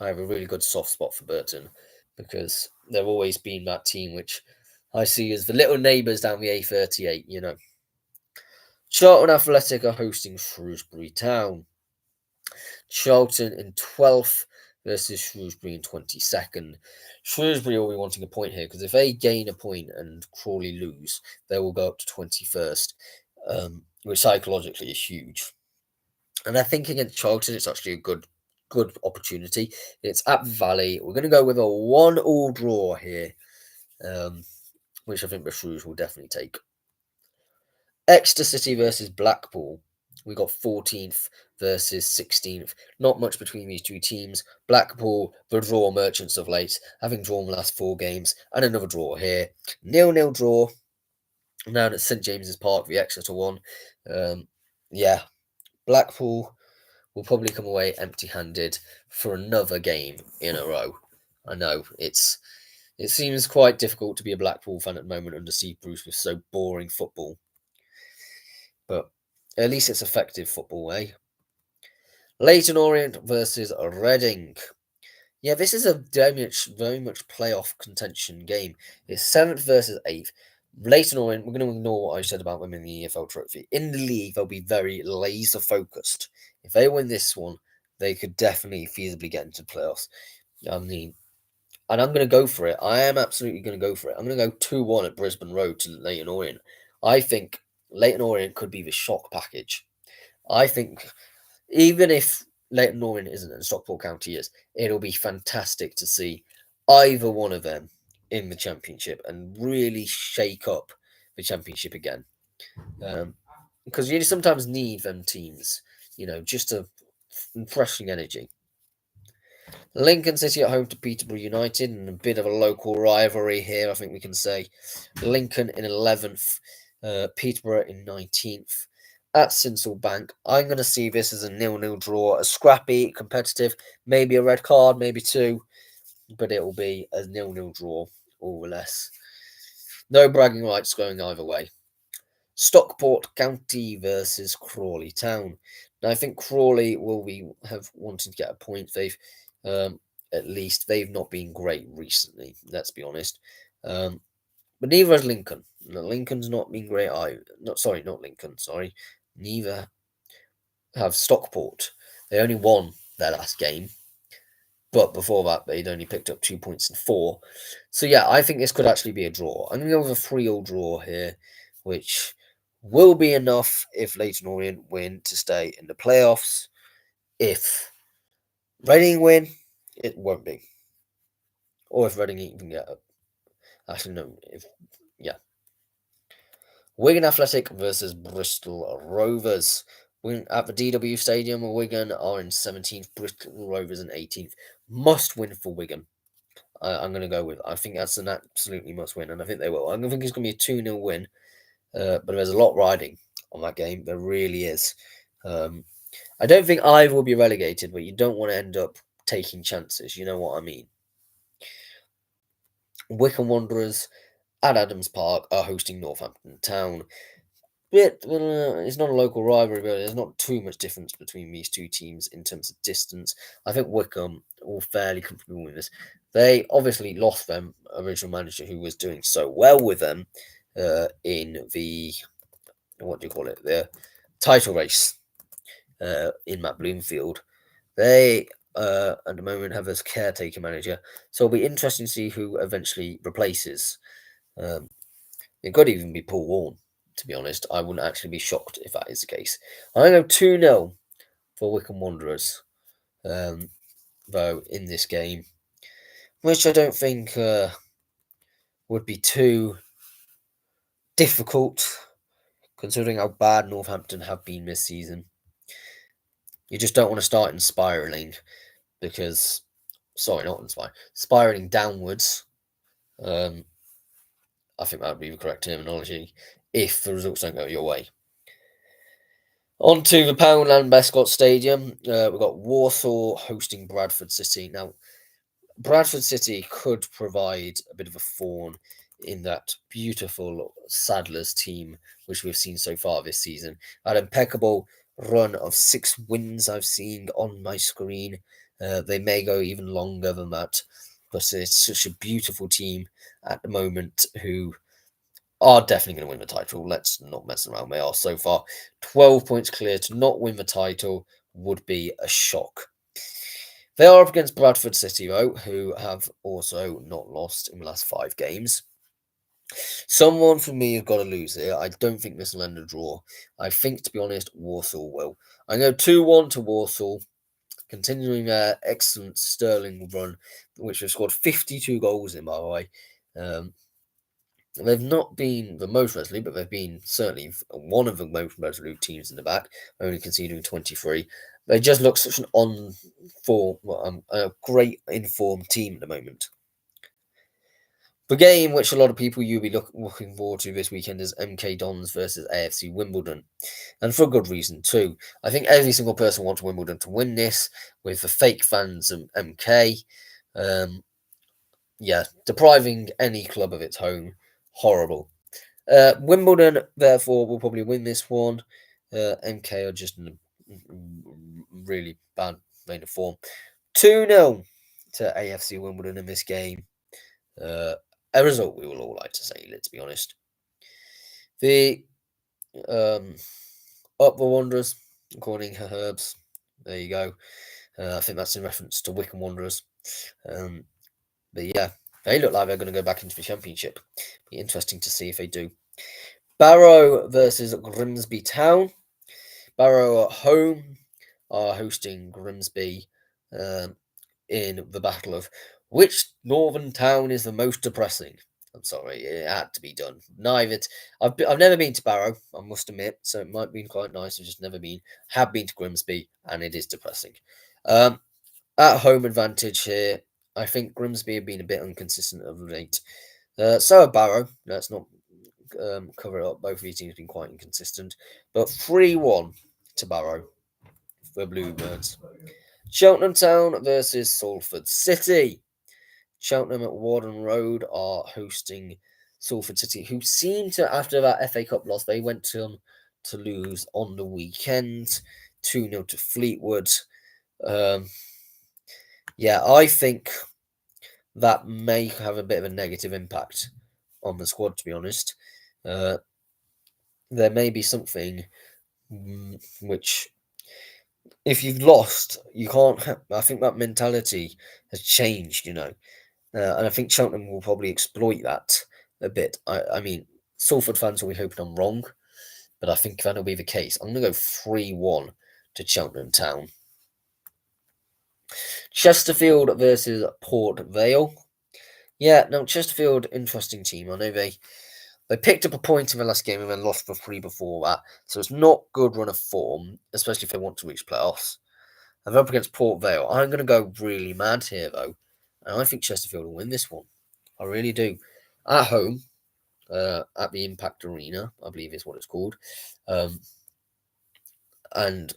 I have a really good soft spot for Burton because they've always been that team which I see as the little neighbours down the A38, Charlton Athletic are hosting Shrewsbury Town. Charlton in 12th versus Shrewsbury in 22nd. Shrewsbury will be wanting a point here because if they gain a point and Crawley lose, they will go up to 21st, which psychologically is huge. And I think against Charlton, it's actually a good opportunity. It's at Valley. We're going to go with a 1-1 draw here, which I think the Shrews will definitely take. Exeter City versus Blackpool. We got 14th versus 16th. Not much between these two teams. Blackpool, the draw merchants of late, having drawn the last 4 games, and another draw here. 0-0 draw. Now at St James's Park, the Exeter one. Yeah, Blackpool will probably come away empty-handed for another game in a row. I know it seems quite difficult to be a Blackpool fan at the moment under Steve Bruce with so boring football. But at least it's effective football, eh? Leyton Orient versus Reading. Yeah, this is a very much playoff contention game. It's 7th versus 8th. Leyton Orient, we're going to ignore what I said about them in the EFL Trophy. In the league, they'll be very laser focused. If they win this one, they could definitely feasibly get into the playoffs. I mean, and I'm going to go for it. I am absolutely going to go for it. I'm going to go 2-1 at Brisbane Road to Leyton Orient. I think Leyton Orient could be the shock package. I think even if Leyton Orient isn't and Stockport County is, it'll be fantastic to see either one of them in the championship and really shake up the championship again. Because you sometimes need them teams, just a refreshing energy. Lincoln City at home to Peterborough United, and a bit of a local rivalry here, I think we can say. Lincoln in 11th, Peterborough in 19th. At Sinsel Bank, I'm going to see this as a 0-0 draw, a scrappy, competitive, maybe a red card, maybe 2, but it will be a 0-0 draw, or less. No bragging rights going either way. Stockport County versus Crawley Town. Now, I think Crawley will have wanting to get a point. At least they've not been great recently. Let's be honest. But neither has Lincoln. Lincoln's not been great either. Not Lincoln. Sorry, neither have Stockport. They only won their last game, but before that they'd only picked up 2 points in 4. So yeah, I think this could actually be a draw. I'm going to go with a 3-3 draw here, which will be enough if Leyton Orient win to stay in the playoffs. If Reading win, it won't be. Or if Reading even get up. Actually, no. Wigan Athletic versus Bristol Rovers. At the DW Stadium, Wigan are in 17th, Bristol Rovers in 18th. Must win for Wigan. I'm going to go with. I think that's an absolutely must win, and I think they will. I think it's going to be a 2-0 win, but there's a lot riding on that game. There really is. I don't think either will be relegated, but you don't want to end up taking chances. You know what I mean? Wycombe Wanderers at Adams Park are hosting Northampton Town. It's not a local rivalry, but there's not too much difference between these two teams in terms of distance. I think Wycombe will fairly comfortable with this. They obviously lost their original manager, who was doing so well with them in the the title race in Matt Bloomfield. They at the moment have a caretaker manager, so it'll be interesting to see who eventually replaces. Um, it could even be Paul Warne, to be honest. I wouldn't actually be shocked if that is the case. I go 2-0 for Wycombe Wanderers, though, in this game, which I don't think would be too difficult, considering how bad Northampton have been this season. You just don't want to start in spiralling, because, sorry, not in spiraling downwards. I think that would be the correct terminology if the results don't go your way. On to the Poundland Bescot Stadium. We've got Walsall hosting Bradford City. Now, Bradford City could provide a bit of a thorn in that beautiful Saddlers team, which we've seen so far this season. An impeccable run of 6 wins I've seen on my screen. They may go even longer than that, but it's such a beautiful team at the moment who are definitely going to win the title. Let's not mess around. They are so far 12 points clear. To not win the title would be a shock. They are up against Bradford City, though, who have also not lost in the last 5 games. Someone for me has got to lose here. I don't think this will end a draw. I think, to be honest, Walsall will. I go 2-1 to Walsall, continuing their excellent Sterling run, which have scored 52 goals in, by the way. They've not been the most resolute, but they've been certainly one of the most resolute teams in the back, only conceding 23. They just look such a great informed team at the moment. The game which a lot of people you'll be looking forward to this weekend is MK Dons versus AFC Wimbledon, and for good reason too. I think every single person wants Wimbledon to win this, with the fake fans and MK. Depriving any club of its home, horrible. Wimbledon, therefore, will probably win this one. MK are just in a really bad vein of form. 2-0 to AFC Wimbledon in this game. A result we will all like to say, let's be honest. The Up the Wanderers, according to Herbs. There you go. I think that's in reference to Wycombe Wanderers. But yeah, they look like they're going to go back into the Championship. Be interesting to see if they do. Barrow versus Grimsby Town. Barrow at home are hosting Grimsby in the battle of which northern town is the most depressing. I'm sorry, it had to be done. I've never been to Barrow, I must admit, so it might be quite nice. I've just never been. Have been to Grimsby, and it is depressing. At home advantage here. I think Grimsby have been a bit inconsistent of late. So have Barrow. Let's not cover it up. Both of these teams have been quite inconsistent. But 3-1 to Barrow for Bluebirds. Cheltenham Town versus Salford City. Cheltenham at Warden Road are hosting Salford City, who seem to, after that FA Cup loss, they went to lose on the weekend, 2-0 to Fleetwood. I think that may have a bit of a negative impact on the squad, to be honest. There may be something which, if you've lost, you can't. I think that mentality has changed, and I think Cheltenham will probably exploit that a bit. I mean, Salford fans will be hoping I'm wrong, but I think that'll be the case. I'm going to go 3-1 to Cheltenham Town. Chesterfield versus Port Vale. Yeah, now Chesterfield, interesting team. I know they picked up a point in the last game and then lost for 3 before that, so it's not good run of form, especially if they want to reach playoffs. And they're up against Port Vale. I'm going to go really mad here, though, and I think Chesterfield will win this one. I really do. At home, at the Impact Arena, I believe is what it's called. Um, and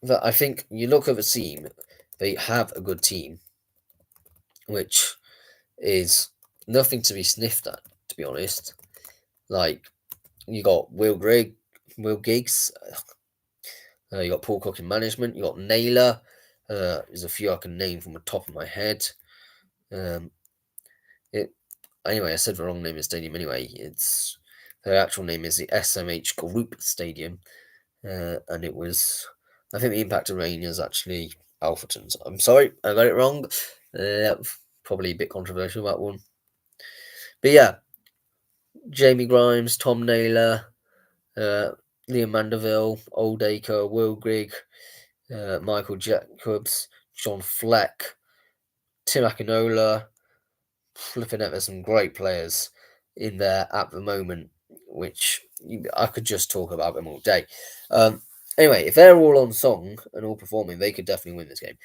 that I think you look at the team, they have a good team, which is nothing to be sniffed at, to be honest. Like, you got Will Giggs, you got Paul Cook in management, you got Naylor. There's a few I can name from the top of my head. Um, it Anyway, I said the wrong name of the stadium. Anyway, it's the actual name is the SMH Group Stadium, and it was, I think the Impact Arena is actually Alfreton's. I'm sorry, I got it wrong. Probably a bit controversial, that one. But yeah, Jamie Grimes, Tom Naylor, Liam Mandeville, Old Acre, Will Grigg, Michael Jacobs, John Fleck, Tim Akinola. Flipping out, there's some great players in there at the moment, which I could just talk about them all day. Anyway, if they're all on song and all performing, they could definitely win this game.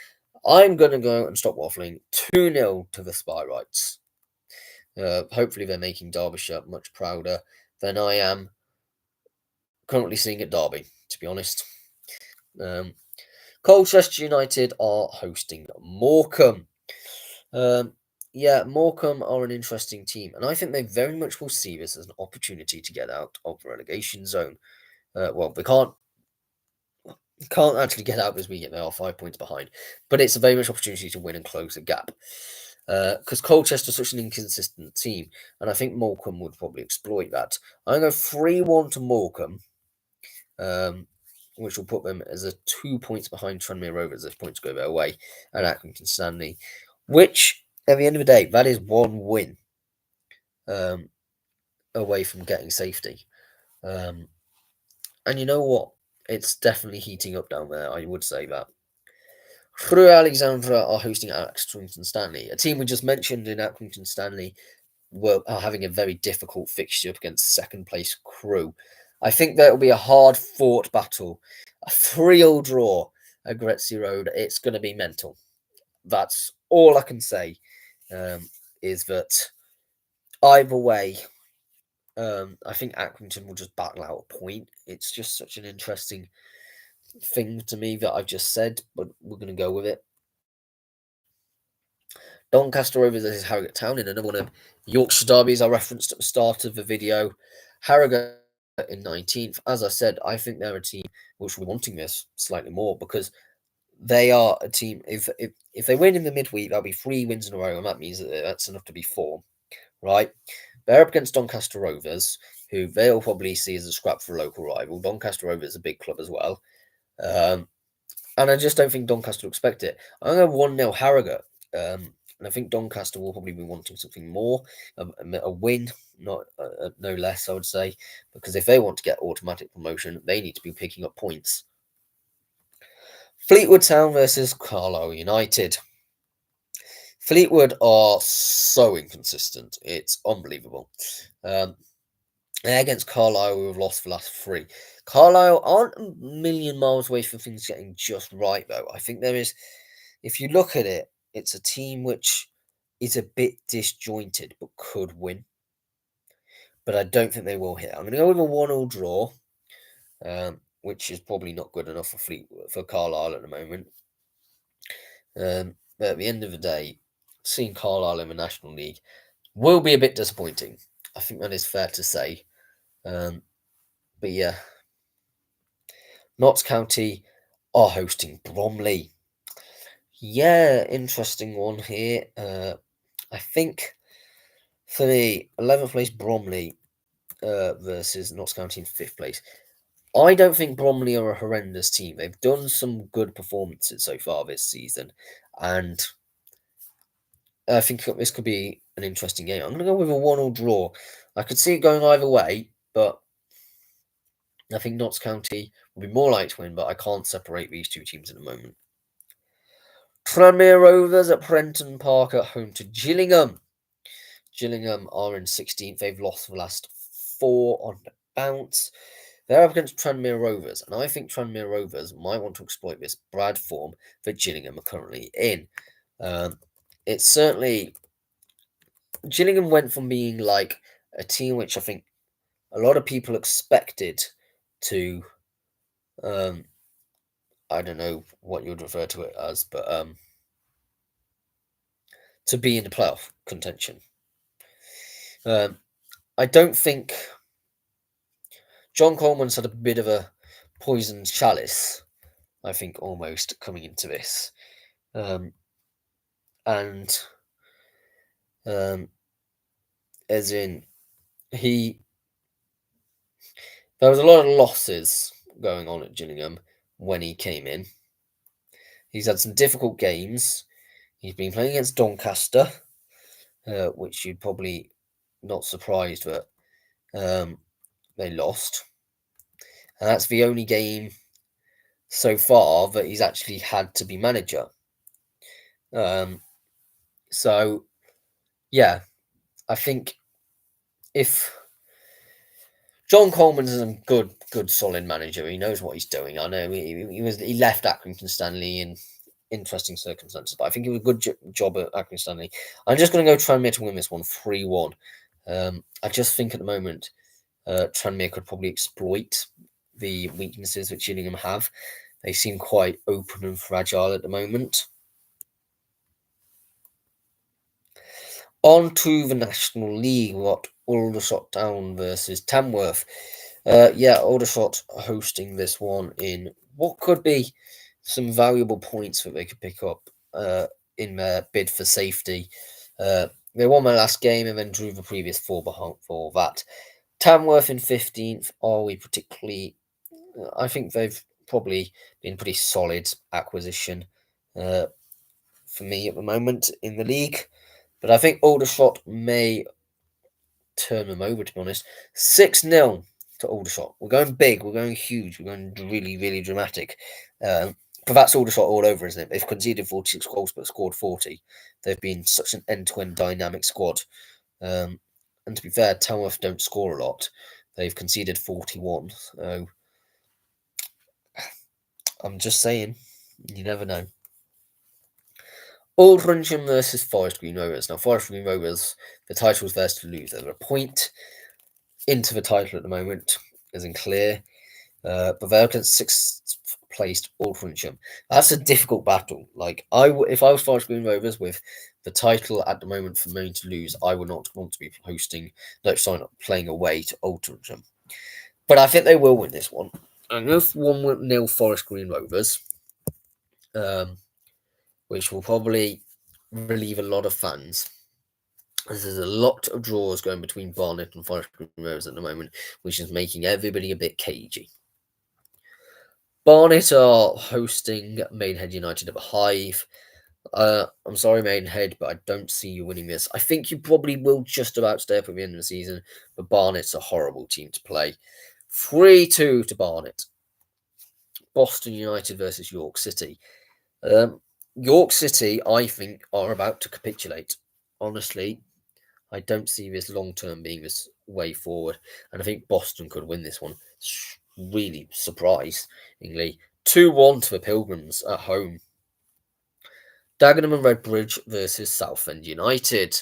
I'm going to go and stop waffling. 2-0 to the Spy Rights. Hopefully they're making Derbyshire much prouder than I am currently seeing at Derby, to be honest. Colchester United are hosting Morecambe. Yeah, Morecambe are an interesting team, and I think they very much will see this as an opportunity to get out of the relegation zone. Well, they can't actually get out this weekend. They are 5 points behind, but it's a very much opportunity to win and close the gap. Because Colchester is such an inconsistent team, and I think Morecambe would probably exploit that. I'm going to go 3-1 to Morecambe, which will put them as a 2 points behind Tranmere Rovers if points go their way, and Accrington Stanley, which at the end of the day, that is one win away from getting safety. And you know what? It's definitely heating up down there. I would say that. Crewe Alexandra are hosting Accrington Stanley, a team we just mentioned in Accrington Stanley are having a very difficult fixture up against second place Crewe. I think that will be a hard fought battle. A 3-3 draw at Gretzky Road. It's going to be mental. That's all I can say. Is that either way, I think Accrington will just battle out a point. It's just such an interesting thing to me that I've just said, but we're going to go with it. Doncaster Rovers versus Harrogate Town in another one of Yorkshire derbies I referenced at the start of the video. Harrogate in 19th. As I said, I think they're a team which will be wanting this slightly more because they are a team. If they win in the midweek, that'll be 3 wins in a row, and that means that that's enough to be 4, right? They're up against Doncaster Rovers, who they'll probably see as a scrap for a local rival. Doncaster Rovers is a big club as well. And I just don't think Doncaster will expect it. I'm going to 1-0 Harrogate. And I think Doncaster will probably be wanting something more, a win, not no less, I would say, because if they want to get automatic promotion, they need to be picking up points. Fleetwood Town versus Carlisle United. Fleetwood are so inconsistent. It's unbelievable. Against Carlisle, who have lost the last 3. Carlisle aren't a million miles away from things getting just right, though. I think there is, if you look at it, it's a team which is a bit disjointed but could win. But I don't think they will hit. I'm going to go with a 1-1 draw, which is probably not good enough for Carlisle at the moment. But at the end of the day, seeing Carlisle in the National League will be a bit disappointing. I think that is fair to say. But yeah, Notts County are hosting Bromley. Yeah, interesting one here. I think for me, 11th place Bromley versus Notts County in 5th place. I don't think Bromley are a horrendous team. They've done some good performances so far this season, and I think this could be an interesting game. I'm going to go with a 1-1 draw. I could see it going either way, but I think Notts County will be more likely to win, but I can't separate these two teams at the moment. Tranmere Rovers at Prenton Park at home to Gillingham. Gillingham are in 16th. They've lost the last 4 on the bounce. They're up against Tranmere Rovers, and I think Tranmere Rovers might want to exploit this bad form that Gillingham are currently in. it's certainly Gillingham went from being like a team which I think a lot of people expected to um I don't know what you'd refer to it as, but to be in the playoff contention. Um, I don't think John Coleman's had a bit of a poisoned chalice. I think almost coming into this, um, and um, as in he there was a lot of losses going on at Gillingham when he came in. He's had some difficult games. He's been playing against Doncaster, which you'd probably not surprised that they lost, and that's the only game so far that he's actually had to be manager. Um, so yeah, I think if John Coleman's a good, solid manager, he knows what he's doing. I know he left Accrington Stanley in interesting circumstances, but I think he was a good job at Accrington Stanley. I'm just going to go Tranmere to win this one 3-1. I just think at the moment Tranmere could probably exploit the weaknesses that Gillingham have. They seem quite open and fragile at the moment. On to the National League. What Aldershot Town versus Tamworth. Aldershot hosting this one in what could be some valuable points that they could pick up in their bid for safety. They won their last game and then drew the previous four behind for that. Tamworth in 15th. Are we particularly? I think they've probably been pretty solid acquisition for me at the moment in the league. But I think Aldershot may turn them over, to be honest. 6-0 to Aldershot. We're going big, we're going huge, we're going really, really dramatic. But that's Aldershot all over, isn't it? They've conceded 46 goals but scored 40. They've been such an end-to-end dynamic squad. And to be fair, Tamworth don't score a lot. They've conceded 41. So I'm just saying, you never know. Aldrincham versus Forest Green Rovers. Now, Forest Green Rovers, the title's theirs to lose. They're a point into the title at the moment, isn't clear. But they're against sixth placed Aldrincham. That's a difficult battle. Like if I was Forest Green Rovers with the title at the moment for me to lose, I would not want to be playing away to Aldrincham. But I think they will win this one. I'm going for 1-0 Forest Green Rovers. Which will probably relieve a lot of fans. There's a lot of draws going between Barnet and Forest Green Rovers at the moment, which is making everybody a bit cagey. Barnet are hosting Maidenhead United at the Hive. I'm sorry, Maidenhead, but I don't see you winning this. I think you probably will just about stay up at the end of the season, but Barnet's a horrible team to play. 3-2 to Barnet. Boston United versus York City. York City, I think, are about to capitulate. Honestly, I don't see this long term being this way forward, and I think Boston could win this one. Really surprisingly, 2-1 to the Pilgrims at home. Dagenham and Redbridge versus Southend United.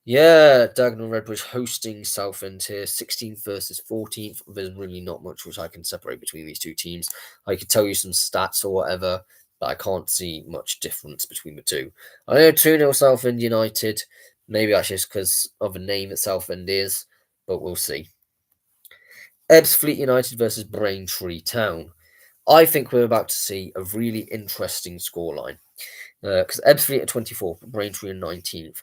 Yeah, Dagenham and Redbridge hosting Southend here, 16th versus 14th. There's really not much which I can separate between these two teams. I could tell you some stats or whatever, but I can't see much difference between the two. I know 2-0 Southend United. Maybe that's just because of the name that Southend is, but we'll see. Ebbsfleet United versus Braintree Town. I think we're about to see a really interesting scoreline. Because Ebbsfleet are 24th, Braintree are 19th.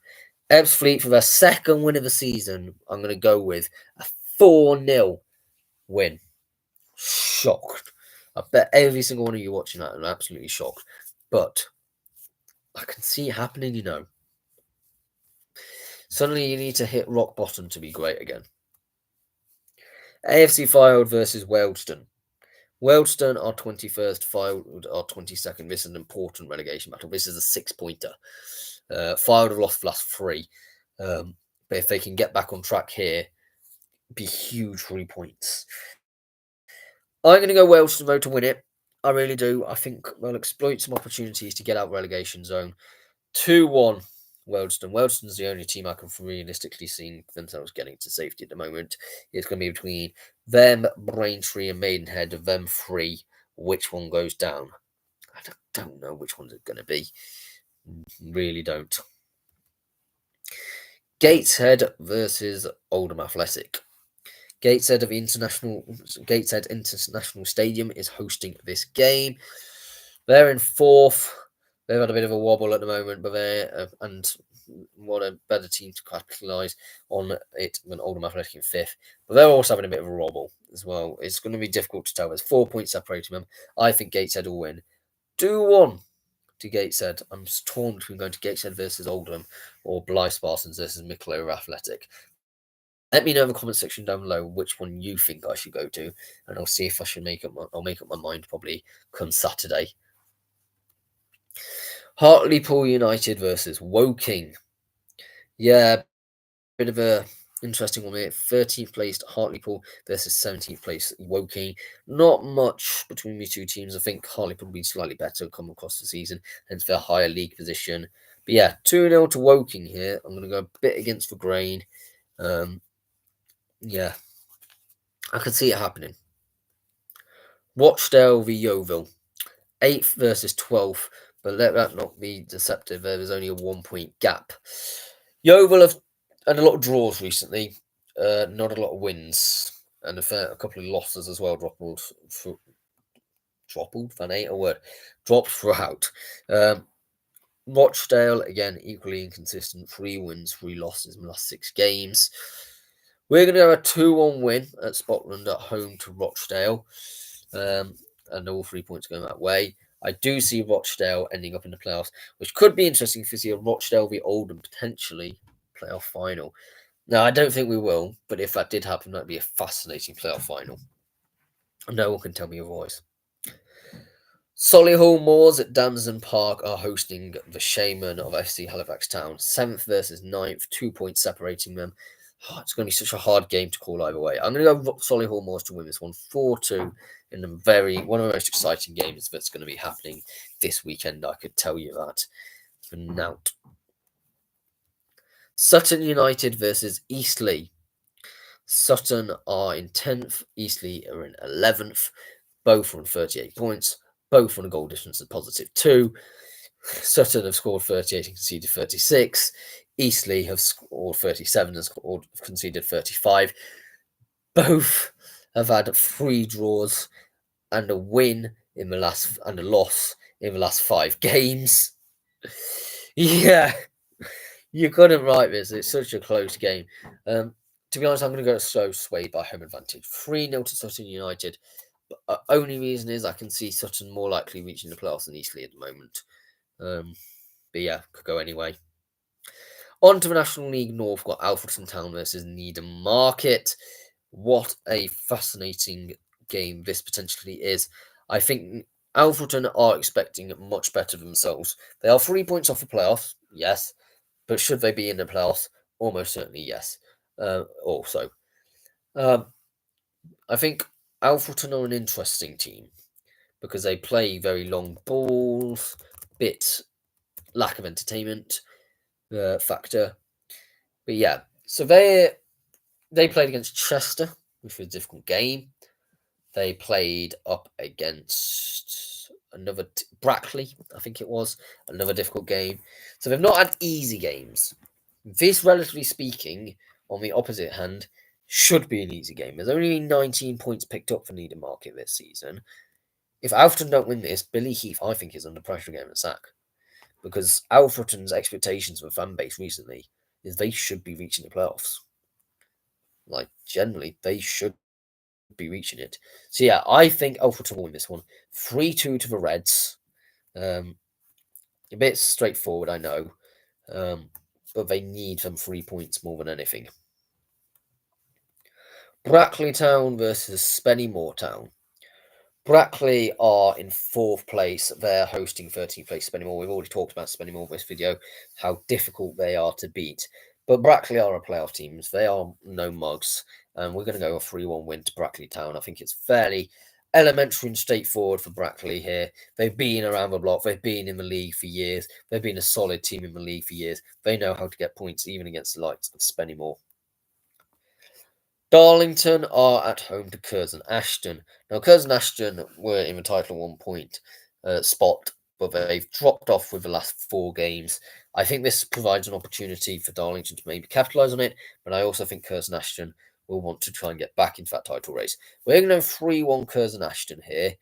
Ebbsfleet for their second win of the season, I'm going to go with a 4-0 win. Shocked. I bet every single one of you watching that are absolutely shocked. But I can see it happening, you know. Suddenly you need to hit rock bottom to be great again. AFC Fylde versus Wealdstone. Wealdstone are 21st, Fylde are 22nd. This is an important relegation battle. This is a 6-pointer. Fylde have lost the last 3. But if they can get back on track here, be huge 3 points. I'm going to go Wealdstone though to win it. I really do. I think they'll exploit some opportunities to get out relegation zone. 2-1 Wealdstone. Wealdstone's the only team I can realistically see themselves getting to safety at the moment. It's going to be between them, Braintree, and Maidenhead. Of them three, which one goes down? I don't know which one's it going to be. Really don't. Gateshead versus Oldham Athletic. Gateshead International Stadium is hosting this game. They're in fourth. They've had a bit of a wobble at the moment, but and what a better team to capitalise on it than Oldham Athletic in fifth. But they're also having a bit of a wobble as well. It's going to be difficult to tell. There's 4 points separating them. I think Gateshead will win. 2-1 to Gateshead. I'm torn between going to Gateshead versus Oldham or Blythe Spartans versus Mickleover Athletic. Let me know in the comment section down below which one you think I should go to, and I'll see if I should I'll make up my mind probably come Saturday. Hartlepool United versus Woking. Yeah, bit of a interesting one here. 13th placed Hartlepool versus 17th place Woking. Not much between these two teams. I think Hartlepool will be slightly better come across the season, hence their higher league position. But yeah, 2-0 to Woking here. I'm going to go a bit against the grain. Yeah, I can see it happening. Rochdale v Yeovil. 8th versus 12th, but let that not be deceptive. There was only a 1 point gap. Yeovil have had a lot of draws recently, not a lot of wins, and a couple of losses as well. Dropped throughout. Rochdale again equally inconsistent. 3 wins, 3 losses in the last 6 games. We're going to have a 2-1 win at Scotland at home to Rochdale, and all 3 points going that way. I do see Rochdale ending up in the playoffs, which could be interesting if you see a Rochdale v Oldham potentially playoff final. Now, I don't think we will, but if that did happen, that'd be a fascinating playoff final. No one can tell me otherwise. Solihull Moors at Damson Park are hosting the Shaman of FC Halifax Town. 7th versus 9th, 2 points separating them. It's going to be such a hard game to call either way. I'm going to go Solihull Moors to win this one 4-2 in one of the most exciting games that's going to be happening this weekend. I could tell you that for now. Sutton United versus Eastleigh. Sutton are in 10th. Eastleigh are in 11th. Both on 38 points. Both on a goal difference of +2. Sutton have scored 38 and conceded 36. Eastleigh have scored 37 and conceded 35. Both have had 3 draws and a win and a loss in the last 5 games. Yeah, you couldn't write this. It's such a close game. To be honest, I'm going to go so swayed by home advantage. 3-0 to Sutton United. But only reason is I can see Sutton more likely reaching the playoffs than Eastleigh at the moment. But yeah, could go anyway. On to the National League North, got Alfreton Town versus Needham Market. What a fascinating game this potentially is. I think Alfreton are expecting much better themselves. They are 3 points off the playoffs, yes. But should they be in the playoffs? Almost certainly yes. Also, I think Alfreton are an interesting team because they play very long balls, bit lack of entertainment factor. But yeah, so they played against Chester, which was a difficult game. They played up against another Brackley, I think it was, another difficult game. So they've not had easy games. This, relatively speaking, on the opposite hand, should be an easy game. There's only 19 points picked up for Needham Market this season. If Alfreton don't win this, Billy Heath, I think, is under pressure to get him a sack. Because Alfreton's expectations for fan base recently is they should be reaching the playoffs. Like, generally, they should be reaching it. So yeah, I think Alfreton will win this one. 3-2 to the Reds. A bit straightforward, I know. But they need them 3 points more than anything. Brackley Town versus Spennymoor Town. Brackley are in 4th place. They're hosting 13th place Spennymoor. We've already talked about Spennymoor in this video, how difficult they are to beat. But Brackley are a playoff team. They are no mugs. And we're going to go a 3-1 win to Brackley Town. I think it's fairly elementary and straightforward for Brackley here. They've been around the block. They've been in the league for years. They've been a solid team in the league for years. They know how to get points even against the likes of Spennymoor. Darlington are at home to Curzon Ashton. Now, Curzon Ashton were in the title 1 point spot, but they've dropped off with the last 4 games. I think this provides an opportunity for Darlington to maybe capitalise on it, but I also think Curzon Ashton will want to try and get back into that title race. We're going to have 3-1 Curzon Ashton here.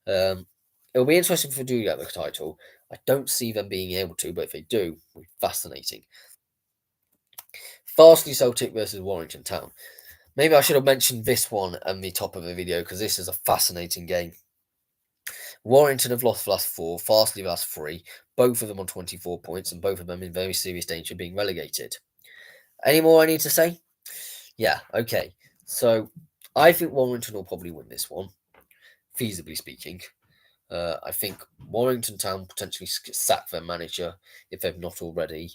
It'll be interesting if they do get the title. I don't see them being able to, but if they do, it'll be fascinating. Farsley Celtic versus Warrington Town. Maybe I should have mentioned this one at the top of the video because this is a fascinating game. Warrington have lost the last 4, Farsley the last 3, both of them on 24 points, and both of them in very serious danger of being relegated. Any more I need to say? Yeah, okay. So I think Warrington will probably win this one, feasibly speaking. I think Warrington Town potentially sack their manager if they've not already,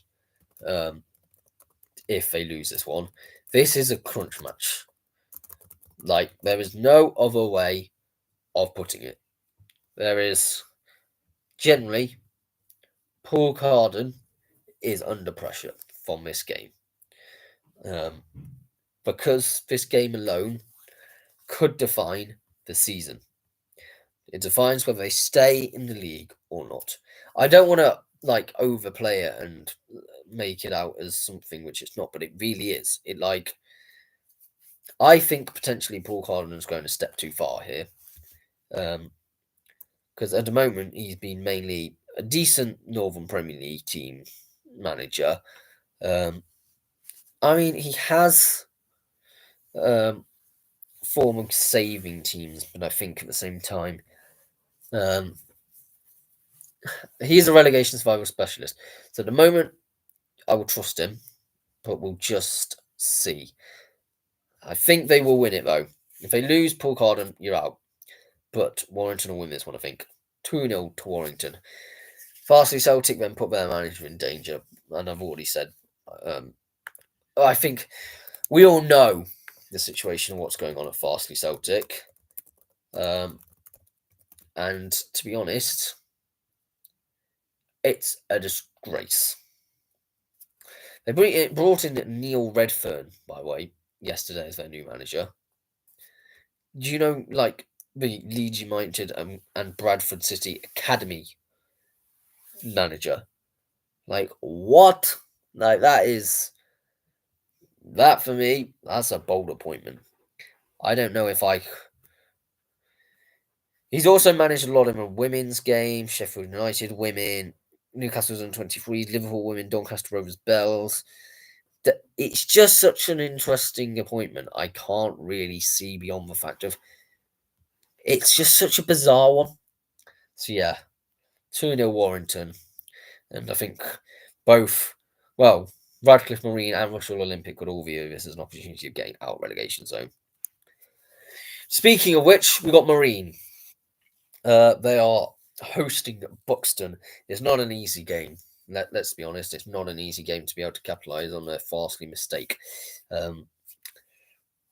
if they lose this one. This is a crunch match. Like, there is no other way of putting it. There is, generally, Paul Carden is under pressure from this game. Because this game alone could define the season. It defines whether they stay in the league or not. I don't want to overplay it and make it out as something which it's not, but it really is. I think potentially Paul Carden is going a step too far here. Because at the moment he's been mainly a decent Northern Premier League team manager. I mean, he has form of saving teams, but I think at the same time, he's a relegation survival specialist. So at the moment, I will trust him, but we'll just see. I think they will win it, though. If they lose Paul Carden, you're out. But Warrington will win this one, I think. 2-0 to Warrington. Farsley Celtic then put their manager in danger, and I've already said, I think we all know the situation and what's going on at Farsley Celtic. And to be honest, it's a disgrace. They brought in Neil Redfern, by the way, yesterday as their new manager. Do you know, the Leeds United and Bradford City Academy manager? What? That for me, that's a bold appointment. I don't know if He's also managed a lot of women's games, Sheffield United women, Newcastle's on 23, Liverpool women, Doncaster Rovers Bells. It's just such an interesting appointment. I can't really see beyond the fact of it's just such a bizarre one. So yeah, 2-0 Warrington. And I think both, Radcliffe Marine and Russell Olympic could all view this as an opportunity of getting out relegation zone. Speaking of which, we got Marine. They are hosting Buxton. It's not an easy game. Let's be honest, it's not an easy game to be able to capitalise on their Farsley mistake.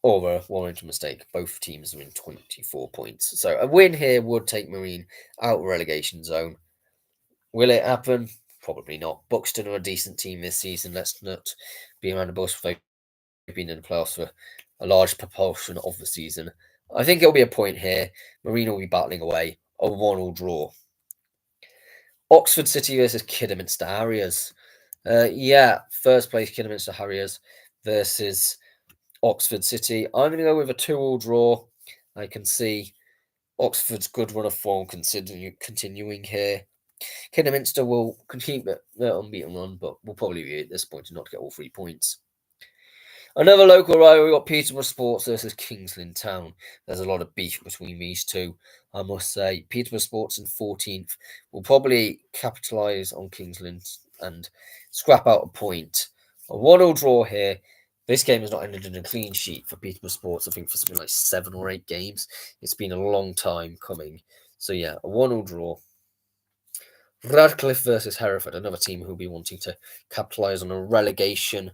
Or a Warrington mistake. Both teams are in 24 points. So a win here would take Marine out of relegation zone. Will it happen? Probably not. Buxton are a decent team this season. Let's not be around the bush. They've been in the playoffs for a large proportion of the season. I think it'll be a point here. Marine will be battling away. A 1-1 draw. Oxford City versus Kidderminster Harriers. First place Kidderminster Harriers versus Oxford City. I'm going to go with a 2-2 draw. I can see Oxford's good run of form continuing here. Kidderminster will keep their unbeaten run, but will probably be at this point to not get all 3 points. Another local rivalry, we got Peterborough Sports versus Kings Lynn Town. There's a lot of beef between these two, I must say. Peterborough Sports in 14th will probably capitalise on Kings Lynn and scrap out a point. A 1-1 draw here. This game has not ended in a clean sheet for Peterborough Sports, I think, for something like 7 or 8 games. It's been a long time coming. So yeah, a 1-1 draw. Radcliffe versus Hereford, another team who'll be wanting to capitalise on a relegation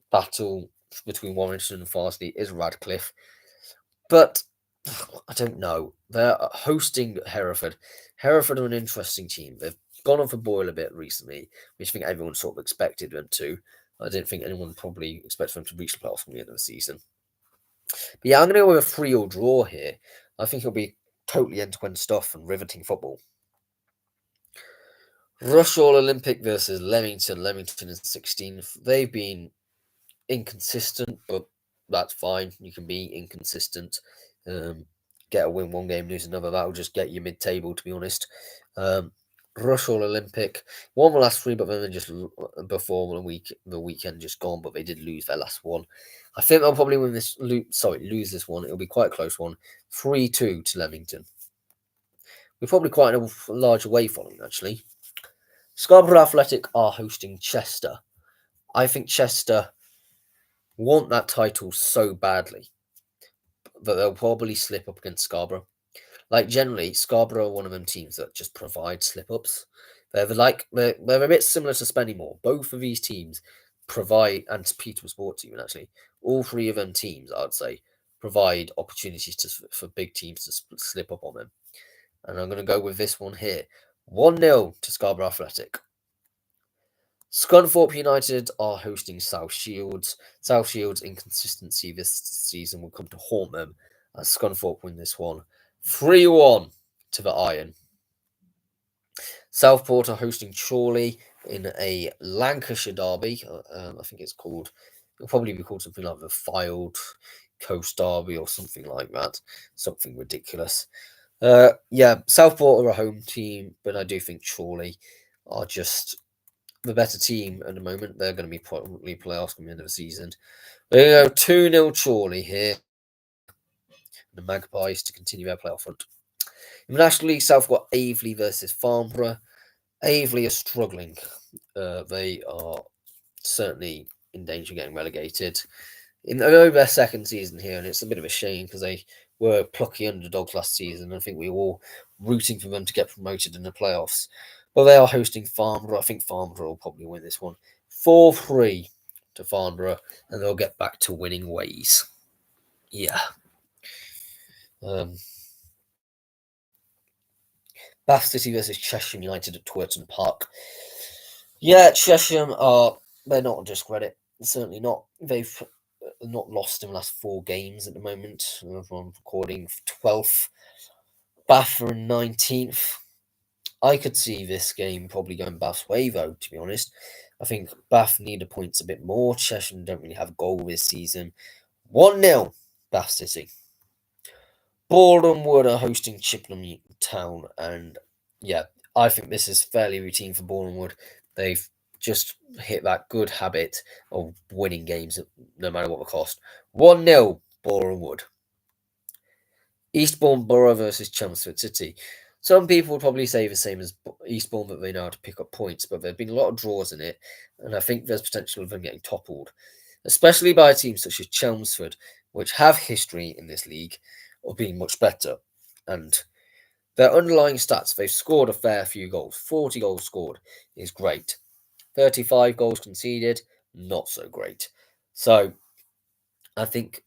battle between Warrington and Farsley is Radcliffe. But I don't know. They're hosting Hereford. Hereford are an interesting team. They've gone off the boil a bit recently, which I think everyone sort of expected them to. I didn't think anyone probably expected them to reach the playoffs from the end of the season. But yeah, I'm going to go with a 3-all draw here. I think it'll be totally end-to-end stuff and riveting football. Rushall Olympic versus Leamington. Leamington is 16th. They've been inconsistent, but that's fine. You can be inconsistent. Get a win one game, lose another. That'll just get you mid-table, to be honest. Rushall Olympic won the last three, but then just before the weekend just gone. But they did lose their last one. I think they'll probably win this. Lose this one. It'll be quite a close one. 3-2 to Leamington. We're probably quite a large away following actually. Scarborough Athletic are hosting Chester. I think Chester want that title so badly that they'll probably slip up against Scarborough. Like generally, Scarborough are one of them teams that just provide slip ups. They're a bit similar to Spennymoor. Both of these teams provide, and Peterborough Sports even actually, all three of them teams, I'd say, provide opportunities for big teams to slip up on them. And I'm going to go with this one here. 1-0 to Scarborough Athletic. Scunthorpe United are hosting South Shields. South Shields' inconsistency this season will come to haunt them as Scunthorpe win this one 3-1 to the Iron. Southport are hosting Chorley in a Lancashire derby. I think it'll probably be called something like the Filed Coast Derby or something like that. Something ridiculous. Southport are a home team, but I do think Chorley are just the better team at the moment. They're going to be probably playoffs at the end of the season. We're going to go 2-0 Chorley here. The Magpies to continue their playoff front. In the National League South, we've got Aveley versus Farnborough. Aveley are struggling. They are certainly in danger of getting relegated. In their second season here, and it's a bit of a shame because they were plucky underdogs last season. I think we were all rooting for them to get promoted in the playoffs. But they are hosting Farnborough. I think Farnborough will probably win this one. 4-3 to Farnborough, and they'll get back to winning ways. Yeah. Bath City versus Chesham United at Twerton Park. Yeah, Chesham they're not a discredit. Certainly not. They've not lost in the last 4 games at the moment. I'm recording 12th. Bath are in 19th. I could see this game probably going Bath's way, though, to be honest. I think Bath need the points a bit more. Chesham don't really have a goal this season. 1-0, Bath City. Boreham Wood are hosting Chippenham Town, and yeah, I think this is fairly routine for Boreham Wood. They've just hit that good habit of winning games no matter what the cost. 1-0, Boreham Wood. Eastbourne Borough versus Chelmsford City. Some people would probably say the same as Eastbourne, that they know how to pick up points, but there have been a lot of draws in it, and I think there's potential of them getting toppled, especially by teams such as Chelmsford, which have history in this league of being much better. And their underlying stats, they've scored a fair few goals. 40 goals scored is great. 35 goals conceded, not so great. So I think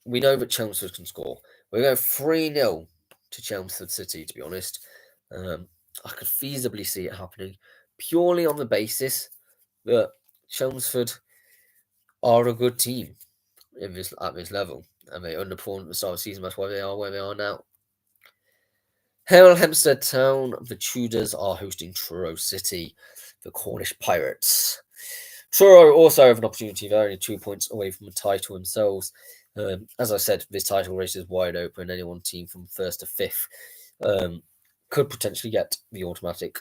we know that Chelmsford can score. We're going 3-0 to Chelmsford City, to be honest. I could feasibly see it happening purely on the basis that Chelmsford are a good team at this level, and they underperformed at the start of the season. That's why they are where they are now. Hemel Hempstead Town, the Tudors are hosting Truro City, the Cornish Pirates. Truro also have an opportunity. They're only 2 points away from the title themselves. As I said, this title race is wide open. Any one team from 1st to 5th could potentially get the automatic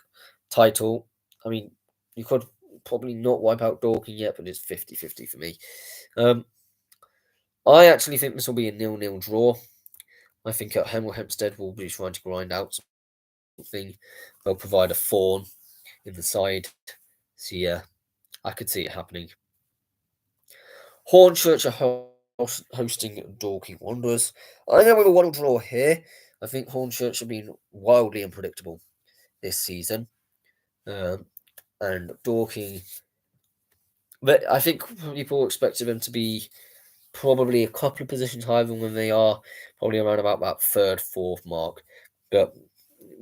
title. I mean, you could probably not wipe out Dorking yet, but it's 50-50 for me. I actually think this will be a 0-0 draw. I think Hemel Hempstead will be trying to grind out something. They'll provide a fawn in the side. So yeah, I could see it happening. Hornchurch are hosting Dorking Wanderers. I know with a 1 draw here. I think Hornchurch have been wildly unpredictable this season. And Dorking, but I think people expected them to be probably a couple of positions higher than when they are, probably around about that third, fourth mark, but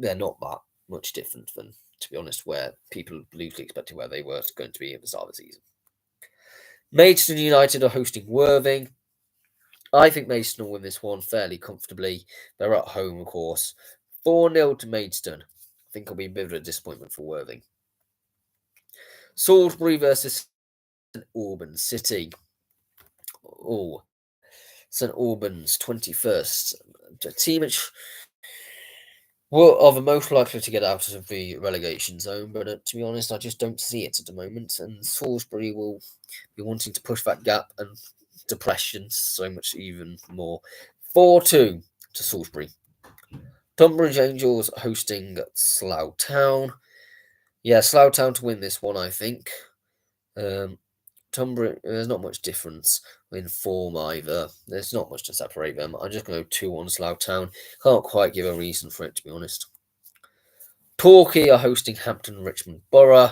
they're not that much different than, to be honest, where people loosely expected where they were going to be at the start of the season. Maidstone United are hosting Worthing. I think Maidstone will win this one fairly comfortably. They're at home, of course. 4-0 to Maidstone. I think it'll be a bit of a disappointment for Worthing. Salisbury versus St Albans City. Oh, St Albans 21st. A team which are the most likely to get out of the relegation zone, but to be honest, I just don't see it at the moment. And Salisbury will be wanting to push that gap and depression so much even more. 4-2 to Salisbury. Tunbridge Angels hosting Slough Town. Yeah, Slough Town to win this one, I think. Tunbridge, there's not much difference in form either. There's not much to separate them. I'm just going to go 2-1 Slough Town. Can't quite give a reason for it, to be honest. Torquay are hosting Hampton Richmond Borough.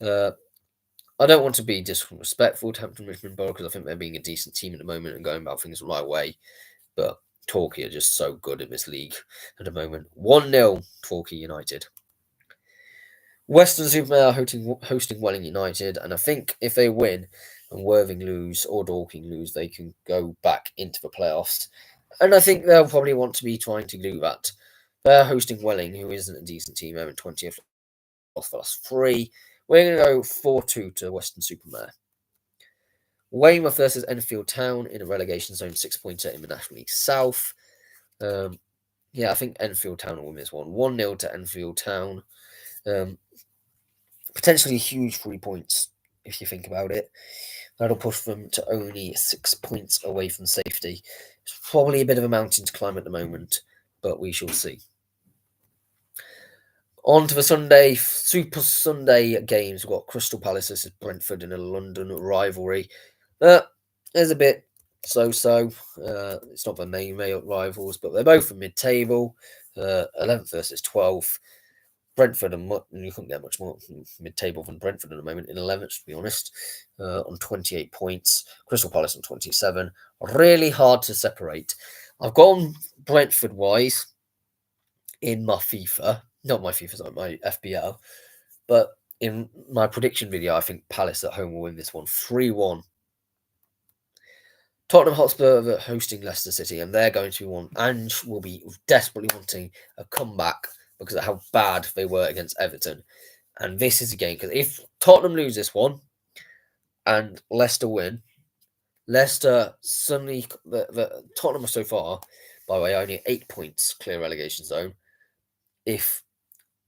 I don't want to be disrespectful to Hampton Richmond Borough because I think they're being a decent team at the moment and going about things the right way. But Torquay are just so good in this league at the moment. 1-0 Torquay United. Western-super-Mare hosting Welling United, and I think if they win and Worthing lose or Dorking lose, they can go back into the playoffs. And I think they'll probably want to be trying to do that. They're hosting Welling, who isn't a decent team. They're in 20th for the last 3. We're going to go 4-2 to Western-super-Mare. Weymouth versus Enfield Town in a relegation zone 6-pointer in the National League South. I think Enfield Town will win this one. 1-0 to Enfield Town. Potentially huge 3 points, if you think about it. That'll push them to only 6 points away from safety. It's probably a bit of a mountain to climb at the moment, but we shall see. On to the Super Sunday games. We've got Crystal Palace versus Brentford in a London rivalry. There's a bit so-so. It's not the main rivals, but they're both in mid-table. 11th versus 12th. Brentford, and you couldn't get much more mid-table than Brentford at the moment, in 11th, to be honest, on 28 points. Crystal Palace on 27. Really hard to separate. I've gone Brentford-wise in my FIFA. Not my FIFA, sorry, my FPL. But in my prediction video, I think Palace at home will win this one 3-1. Tottenham Hotspur are hosting Leicester City, and they're going to be one. Ange will be desperately wanting a comeback because of how bad they were against Everton. And this is a game, because if Tottenham lose this one and Leicester win, Leicester suddenly, the Tottenham are so far, by the way, only 8 points clear relegation zone. If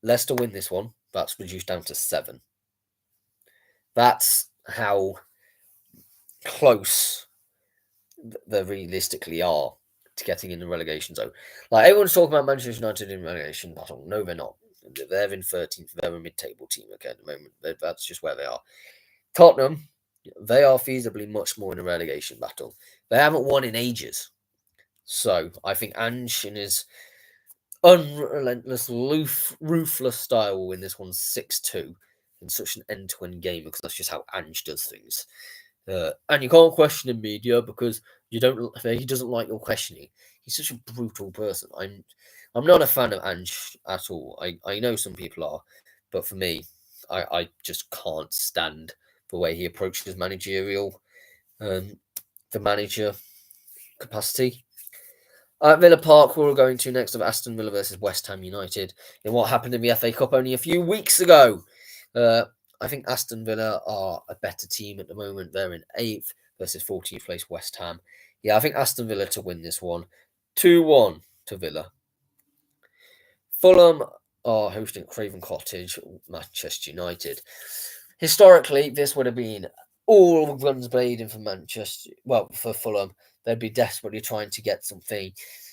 Leicester win this one, that's reduced down to 7. That's how close they realistically are to getting in the relegation zone. Like, everyone's talking about Manchester United in relegation battle. No, they're not. They're in 13th. They're a mid-table team, okay, at the moment. That's just where they are. Tottenham, they are feasibly much more in a relegation battle. They haven't won in ages. So, I think Ange, in his unrelentless, ruthless style, will win this one 6-2 in such an end-to-end game, because that's just how Ange does things. And you can't question the media because he doesn't like your questioning. He's such a brutal person. I'm not a fan of Ange at all. I know some people are, but for me, I just can't stand the way he approaches managerial, the manager capacity. At Villa Park, we're going to next of Aston Villa versus West Ham United in what happened in the FA Cup only a few weeks ago. I think Aston Villa are a better team at the moment. They're in 8th versus 14th place West Ham. Yeah, I think Aston Villa to win this one. 2-1 to Villa. Fulham are hosting Craven Cottage, Manchester United. Historically, this would have been all guns blazing for Manchester. Well, for Fulham, they'd be desperately trying to get something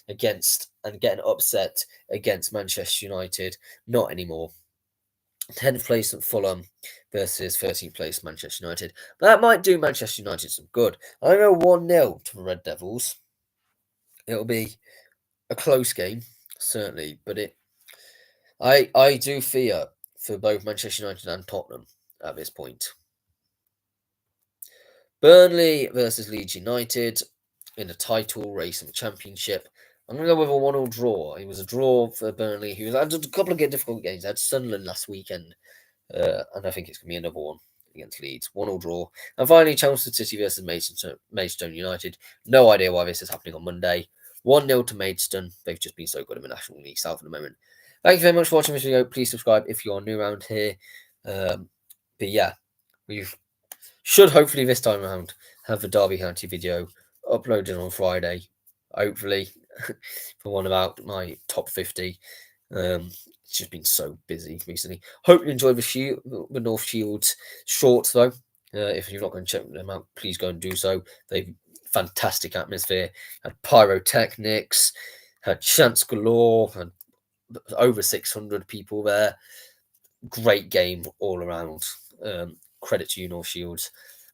against and get an upset against Manchester United. Not anymore. 10th place at Fulham versus 13th place Manchester United. That might do Manchester United some good. I go 1-0 to the Red Devils. It'll be a close game, certainly, but I do fear for both Manchester United and Tottenham at this point. Burnley versus Leeds United in a title race and championship. I'm going to go with a 1-1 draw. It was a draw for Burnley, who had a couple of difficult games. They had Sunderland last weekend, and I think it's going to be another one against Leeds. 1-1 draw. And finally, Chelmsford City versus Maidstone United. No idea why this is happening on Monday. 1-0 to Maidstone. They've just been so good in the National League South at the moment. Thank you very much for watching this video. Please subscribe if you are new around here. But yeah, we should hopefully this time around have the Derby County video uploaded on Friday. Hopefully, for one about my top 50. It's just been so busy recently. Hope you enjoyed the North Shields shorts though. If you're not going to check them out, please go and do so. They've fantastic atmosphere. Had pyrotechnics, had chants galore, and over 600 people there. Great game all around. Credit to you, North Shields.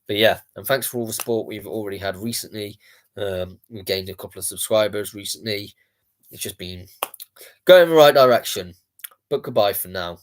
But yeah, and thanks for all the support we've already had recently. We gained a couple of subscribers recently. It's just been going in the right direction. But goodbye for now.